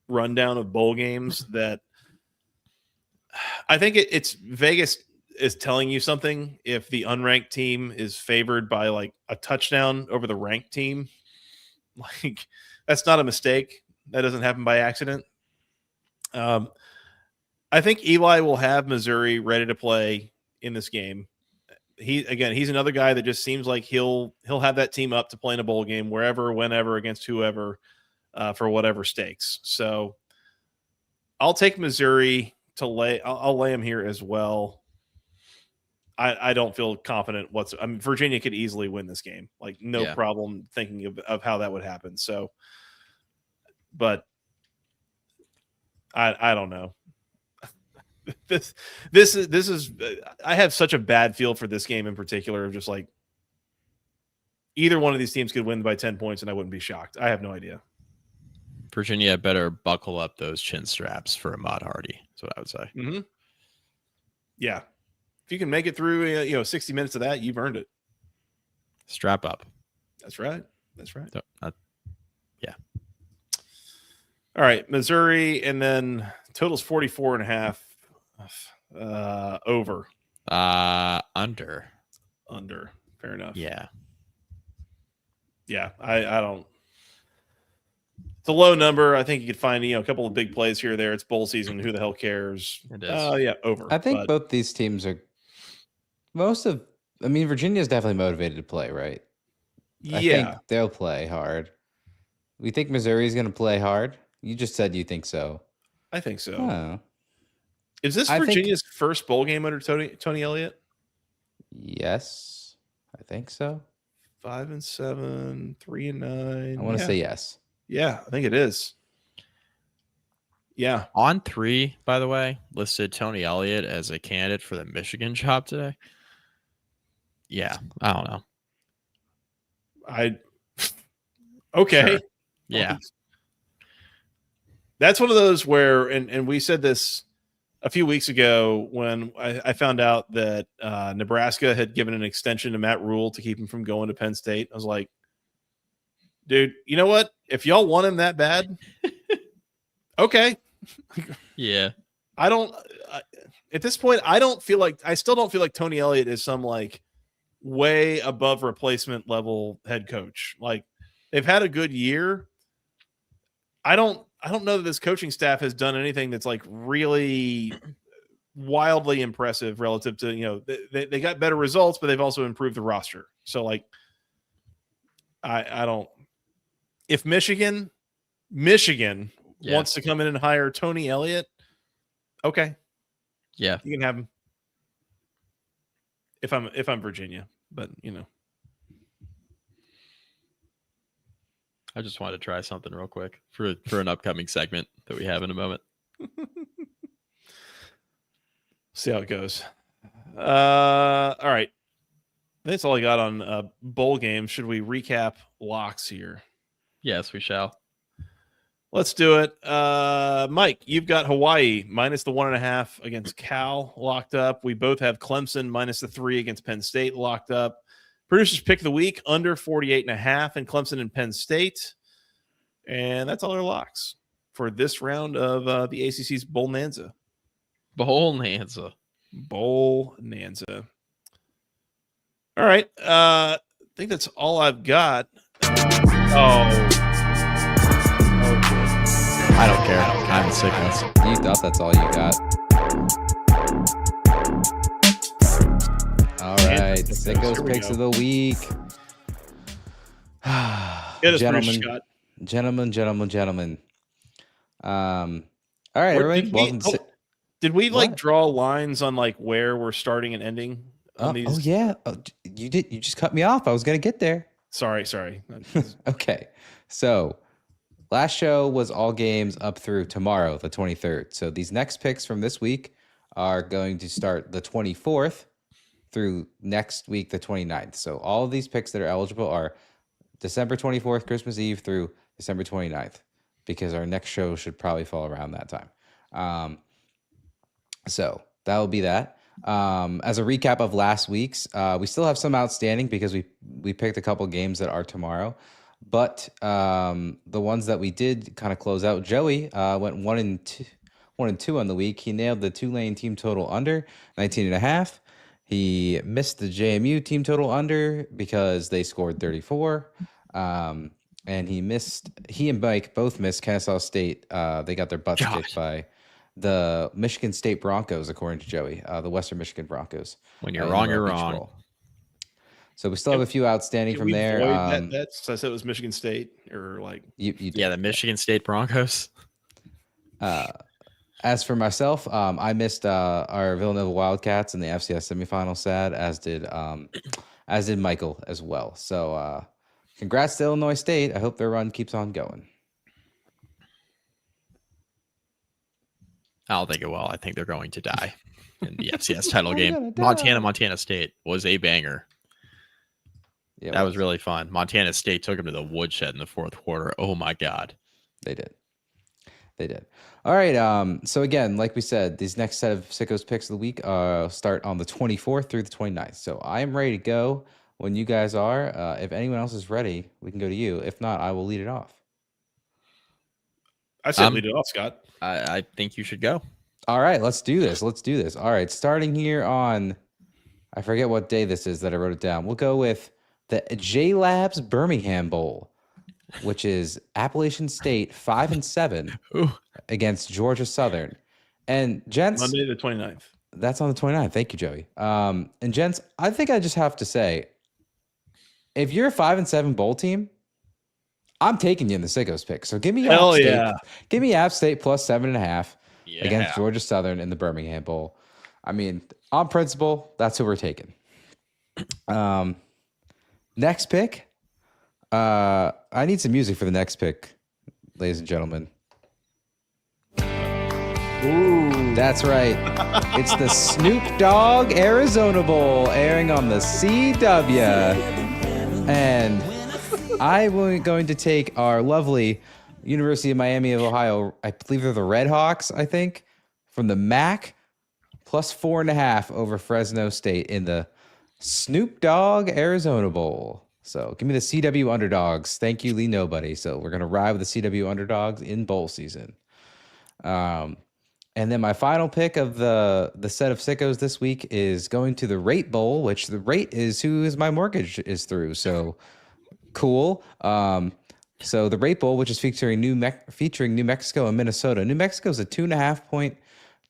rundown of bowl games that I think it's Vegas is telling you something if the unranked team is favored by a touchdown over the ranked team. That's not a mistake. That doesn't happen by accident. I think Eli will have Missouri ready to play in this game. He's another guy that just seems like he'll have that team up to play in a bowl game wherever, whenever, against whoever, for whatever stakes. So I'll take Missouri to lay. I'll lay them here as well. I don't feel confident whatsoever. I mean, Virginia could easily win this game. Like, no problem thinking of how that would happen. So, but I don't know. This is I have such a bad feel for this game in particular. Of just like either one of these teams could win by 10 points, and I wouldn't be shocked. I have no idea. Virginia better buckle up those chin straps for Ahmad Hardy. That's what I would say. Mm-hmm. Yeah. If you can make it through, 60 minutes of that, you've earned it. Strap up. That's right. That's right. Yeah. All right. Missouri, and then total's 44.5. Over. Under. Fair enough. Yeah. Yeah. I don't. It's a low number. I think you could find, a couple of big plays here or there. It's bowl season. Who the hell cares? It is. Yeah, over. I think both these teams are Virginia's definitely motivated to play, right? Yeah. I think they'll play hard. We think Missouri's going to play hard. You just said you think so. I think so. Oh. Is this Virginia's first bowl game under Tony Elliott? Yes, I think so. 5-7, 3-9. I want to say yes. Yeah, I think it is. Yeah. On 3, by the way, listed Tony Elliott as a candidate for the Michigan job today. Yeah, I don't know. Okay. Sure. Yeah. That's one of those where, and we said this a few weeks ago when I found out that Nebraska had given an extension to Matt Rule to keep him from going to Penn State. I was like, dude, you know what? If y'all want him that bad, okay. Yeah. At this point, I still don't feel like Tony Elliott is some like way above replacement level head coach. Like, they've had a good year. I don't know that this coaching staff has done anything that's like really wildly impressive relative to, they got better results, but they've also improved the roster. So like, I don't, if Michigan wants to come in and hire Tony Elliott, okay. Yeah. You can have him if I'm Virginia, but I just wanted to try something real quick for an upcoming segment that we have in a moment. See how it goes. All right. That's all I got on bowl games. Should we recap locks here? Yes, we shall. Let's do it. Mike, you've got Hawai'i minus the 1.5 against Cal locked up. We both have Clemson minus the 3 against Penn State locked up. Producers pick of the week under 48.5 in Clemson and Penn State. And that's all our locks for this round of the ACC's Bonanza. Bonanza. All right. I think that's all I've got. I don't care. I'm Sickos. You thought that's all you got. All right. Sickos picks of the week. Gentlemen. All right, everybody. Did we draw lines on like where we're starting and ending on these? Oh yeah. You did. You just cut me off. I was gonna get there. Sorry. Okay. So last show was all games up through tomorrow, the 23rd. So these next picks from this week are going to start the 24th through next week, the 29th. So all of these picks that are eligible are December 24th, Christmas Eve through December 29th, because our next show should probably fall around that time. So that will be that. As a recap of last week's, we still have some outstanding because we picked a couple games that are tomorrow. But the ones that we did kind of close out, Joey went 1-2 on the week. He nailed the Tulane team total under 19.5. He missed the JMU team total under because they scored 34. And he and Mike both missed Kennesaw State. They got their butts kicked by the Michigan State Broncos, according to Joey, the Western Michigan Broncos. When you're wrong, you're wrong. Bowl. So we still have a few outstanding from there. So I said it was Michigan State, or like the Michigan State Broncos. As for myself, I missed our Villanova Wildcats in the FCS semifinal. Sad, as did Michael as well. So, congrats to Illinois State. I hope their run keeps on going. I don't think it will. I think they're going to die in the FCS title I'm game. gonna die. Montana State was a banger. Yeah, That was really fun. Montana State took them to the woodshed in the fourth quarter. Oh my God. They did. All right. So again, like we said, these next set of Sickos picks of the week start on the 24th through the 29th. So I am ready to go when you guys are. If anyone else is ready, we can go to you. If not, I will lead it off. I said lead it off, Scott. I think you should go. All right, let's do this. All right, starting here on, I forget what day this is that I wrote it down. We'll go with the J Labs Birmingham Bowl, which is Appalachian State 5-7 against Georgia Southern. And gents, Monday the 29th. That's on the 29th. Thank you, Joey. And gents, I think I just have to say, if you're a 5-7 bowl team, I'm taking you in the Sickos pick. So give me Hell App State. yeah. Give me App State plus 7.5 Yeah. against Georgia Southern in the Birmingham Bowl. I mean, on principle, that's who we're taking. Next pick. I need some music for the next pick, ladies and gentlemen. Ooh. That's right. It's the Snoop Dogg Arizona Bowl airing on the CW. And I'm going to take our lovely University of Miami of Ohio. I believe they're the Red Hawks, I think, from the MAC, plus 4.5 over Fresno State in the Snoop Dogg Arizona Bowl. So give me the CW underdogs. Thank you, Lee Nobody. So we're going to ride with the CW underdogs in bowl season. And then my final pick of the set of Sickos this week is going to the Rate Bowl, which the Rate is who is my mortgage is through. So cool. So the Rate Bowl, which is featuring New Mexico and Minnesota. New Mexico's a 2.5-point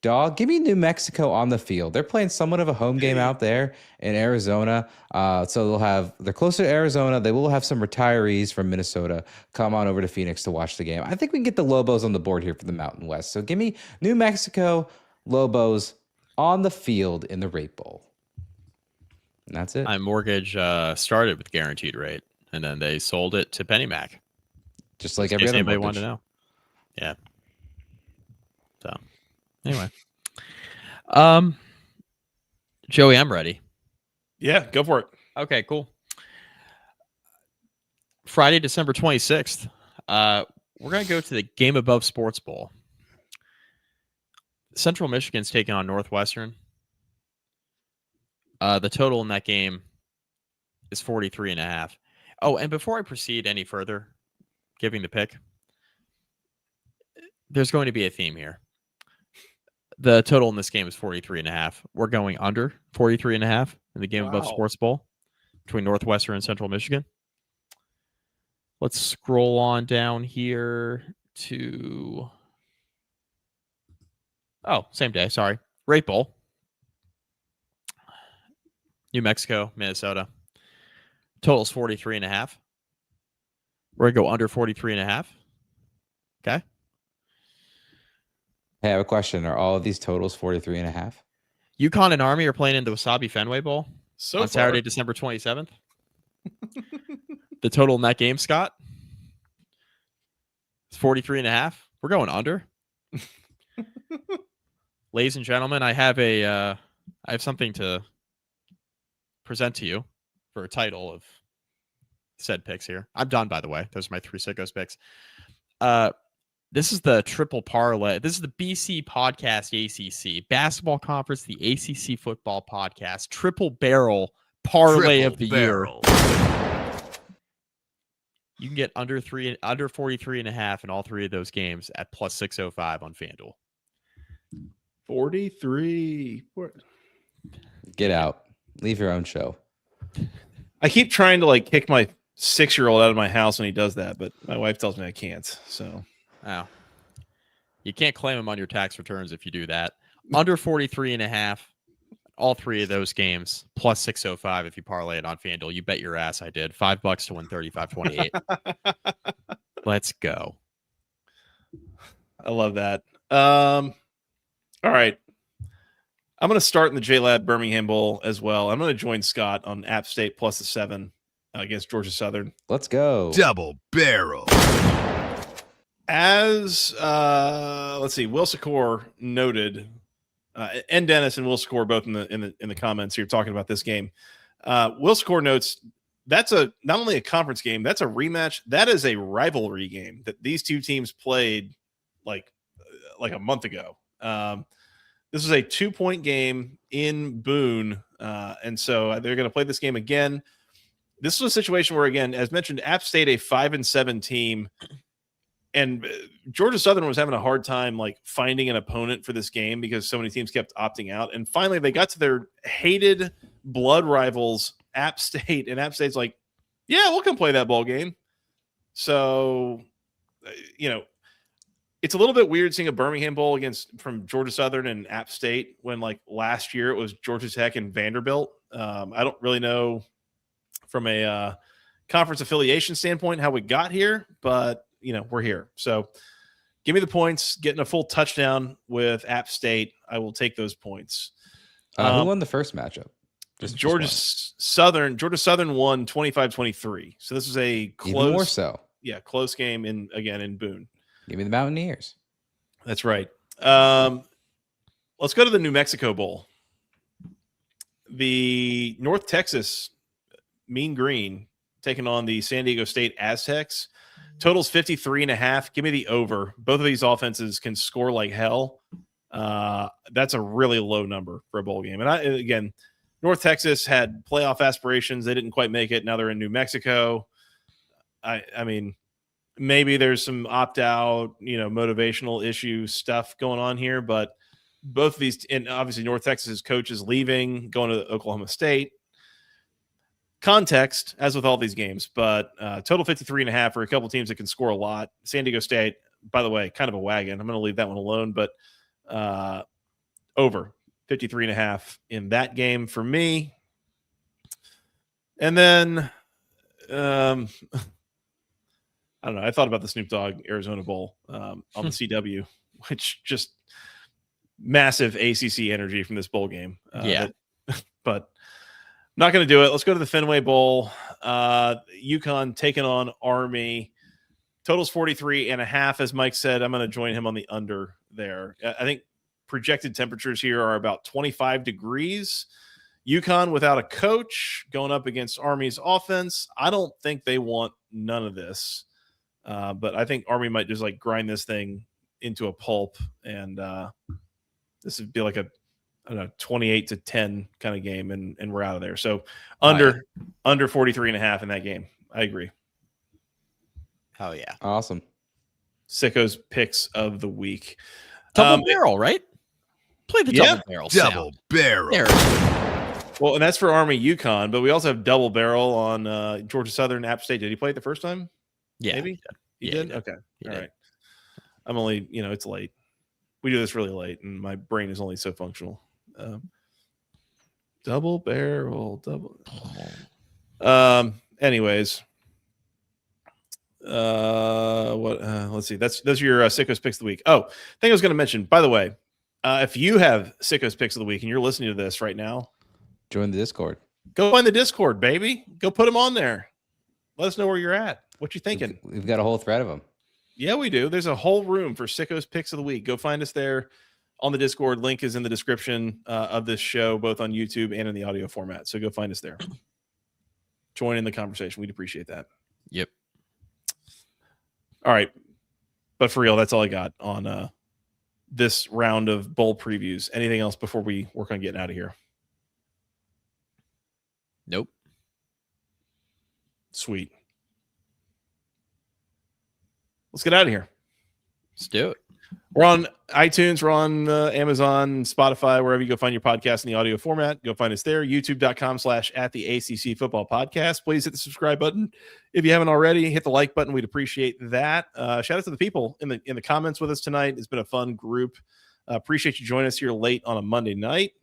dog. Give me New Mexico on the field. They're playing somewhat of a home game out there in Arizona. So they're closer to Arizona. They will have some retirees from Minnesota come on over to Phoenix to watch the game. I think we can get the Lobos on the board here for the Mountain West. So give me New Mexico Lobos on the field in the Rate Bowl. And that's it. My mortgage started with guaranteed rate, and then they sold it to PennyMac. Just like In every case other anybody mortgage. wanted to know. Yeah. So anyway. Joey, I'm ready. Yeah, go for it. Okay, cool. Friday, December 26th. We're going to go to the Game Above Sports Bowl. Central Michigan's taking on Northwestern. The total in that game is 43.5. Oh, and before I proceed any further, giving the pick, there's going to be a theme here. The total in this game is 43.5. We're going under 43.5 in the Game Above Sports Bowl between Northwestern and Central Michigan. Let's scroll on down here to... Oh, same day. Sorry. Rate Bowl. New Mexico, Minnesota. Total's 43.5. We're going to go under 43.5. Okay. Hey, I have a question. Are all of these totals 43.5? UConn and Army are playing in the Wasabi Fenway Bowl on Saturday, December 27th. The total in that game, Scott, is 43.5. We're going under. Ladies and gentlemen, I have something to present to you for a title of said picks here. I'm done, by the way. Those are my 3 Sickos picks. This is the triple parlay. This is the BC Podcast ACC Basketball Conference, the ACC Football Podcast Triple Barrel Parlay of the Year. You can get under 43.5 in all 3 of those games at plus 605 on FanDuel. 43. Get out. Leave your own show. I keep trying to kick my 6-year-old out of my house when he does that, but my wife tells me I can't. So, oh, you can't claim them on your tax returns if you do that. Under 43.5, all 3 of those games, plus 605 if you parlay it on FanDuel. You bet your ass I did. $5 to win 35.28. Let's go. I love that. All right. I'm going to start in the JLab Birmingham Bowl as well. I'm going to join Scott on App State plus the 7 against Georgia Southern. Let's go. Double barrel. As let's see, Will Secor noted, and Dennis and Will Secor both in the comments here talking about this game. Will Secor notes that's not only a conference game, that's a rematch. That is a rivalry game that these two teams played like a month ago. This is a 2-point game in Boone, and so they're going to play this game again. This is a situation where, again, as mentioned, App State, a 5-7 team, and Georgia Southern was having a hard time like finding an opponent for this game because so many teams kept opting out. And finally, they got to their hated blood rivals, App State, and App State's like, "Yeah, we'll come play that ball game." So, it's a little bit weird seeing a Birmingham Bowl from Georgia Southern and App State when like last year it was Georgia Tech and Vanderbilt. I don't really know from a conference affiliation standpoint how we got here, but we're here. So give me the points. Getting a full touchdown with App State, I will take those points. Who won the first matchup? Georgia Southern won 25-23. So this is a close, even more so. Yeah, close game in Boone. Give me the Mountaineers. That's right. Let's go to the New Mexico Bowl. The North Texas Mean Green taking on the San Diego State Aztecs. Total's 53.5. Give me the over. Both of these offenses can score like hell. That's a really low number for a bowl game. And again, North Texas had playoff aspirations. They didn't quite make it. Now they're in New Mexico. I mean, maybe there's some opt-out, motivational issue stuff going on here, but both of these, and obviously North Texas's coach is leaving, going to Oklahoma State. Context, as with all these games, but total 53.5 for a couple teams that can score a lot. San Diego State, by the way, kind of a wagon. I'm going to leave that one alone, but over 53.5 in that game for me. And then, I don't know. I thought about the Snoop Dogg Arizona Bowl on the CW, which just massive ACC energy from this bowl game. But not going to do it. Let's go to the Fenway Bowl. UConn taking on Army. Total's 43.5. As Mike said, I'm going to join him on the under there. I think projected temperatures here are about 25 degrees. UConn without a coach going up against Army's offense. I don't think they want none of this. But I think Army might just like grind this thing into a pulp, and this would be like a 28-10 kind of game, and we're out of there. So under 43.5 in that game. I agree. Hell yeah. Awesome. Sickos picks of the week. Double barrel, right? Play the double barrel. Double barrel. There. Well, and that's for Army UConn, but we also have double barrel on Georgia Southern App State. Did he play it the first time? Yeah. Maybe? He Yeah, did? he did. Okay. He All did. right. I'm only, it's late. We do this really late, and my brain is only so functional. Double barrel. Anyways. Let's see. Those are your Sickos picks of the week. Oh, thing I was going to mention, by the way, if you have Sickos picks of the week and you're listening to this right now, Join the Discord. go find the Discord, baby. Go put them on there. Let us know where you're at. What you thinking? We've got a whole thread of them. Yeah, we do. There's a whole room for Sickos picks of the week. Go find us there on the Discord. Link is in the description of this show, both on YouTube and in the audio format. So go find us there. Join in the conversation. We'd appreciate that. Yep. All right. But for real, that's all I got on this round of bowl previews. Anything else before we work on getting out of here? Nope. Sweet. Let's get out of here. Let's do it. We're on iTunes. We're on Amazon, Spotify, wherever you go find your podcast in the audio format. Go find us there. YouTube.com/@the-ACC Football Podcast. Please hit the subscribe button if you haven't already. Hit the like button. We'd appreciate that. Shout out to the people in the comments with us tonight. It's been a fun group. Appreciate you joining us here late on a Monday night.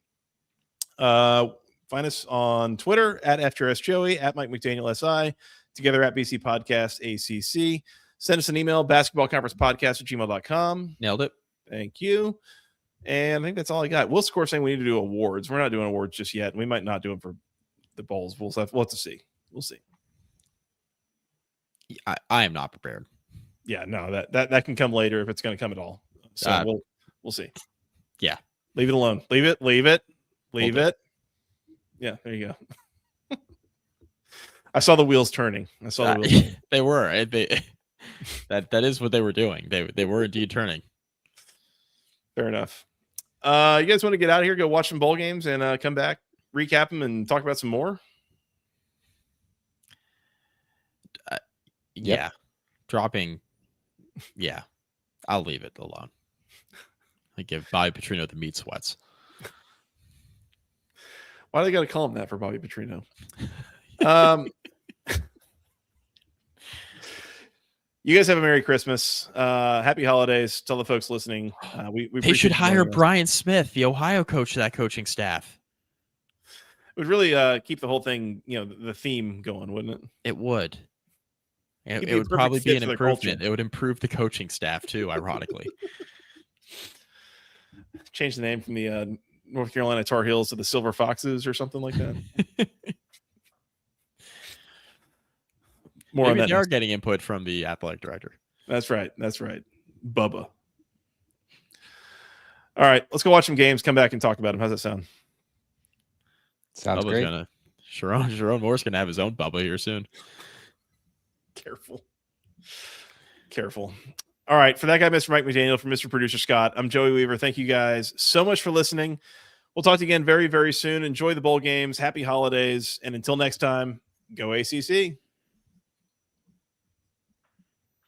Find us on Twitter @FTRSJoey, @MikeMcDanielSI, together @BC Podcast ACC. Send us an email, basketballconferencepodcast@gmail.com. Nailed it. Thank you. And I think that's all I got. Will Score saying we need to do awards. We're not doing awards just yet. We might not do them for the bowls. We'll have to see. We'll see. I am not prepared. Yeah, no, that can come later if it's going to come at all. So we'll see. Yeah. Leave it alone. Leave it. Yeah, there you go. I saw the wheels turning. They were. That is what they were doing. They were indeed turning. Fair enough. You guys want to get out of here, go watch some bowl games, and come back, recap them, and talk about some more? Yeah. Dropping. Yeah. I'll leave it alone. I give Bobby Petrino the meat sweats. Why do they got to call him that for Bobby Petrino? You guys have a Merry Christmas. Happy holidays. Tell the folks listening. They should hire Brian Smith, the Ohio coach, to that coaching staff. It would really keep the whole thing, the theme going, wouldn't it? It would. It would probably be an improvement. It would improve the coaching staff too, ironically. Change the name from the North Carolina Tar Heels to the Silver Foxes or something like that. Maybe they are getting input from the athletic director. That's right. Bubba. All right, let's go watch some games, come back and talk about them. How's that sound? Sounds Bubba's great. Sharon Moore's going to have his own Bubba here soon. Careful. All right, for that guy, Mr. Mike McDaniel, for Mr. Producer Scott, I'm Joey Weaver. Thank you guys so much for listening. We'll talk to you again very, very soon. Enjoy the bowl games. Happy holidays. And until next time, go ACC.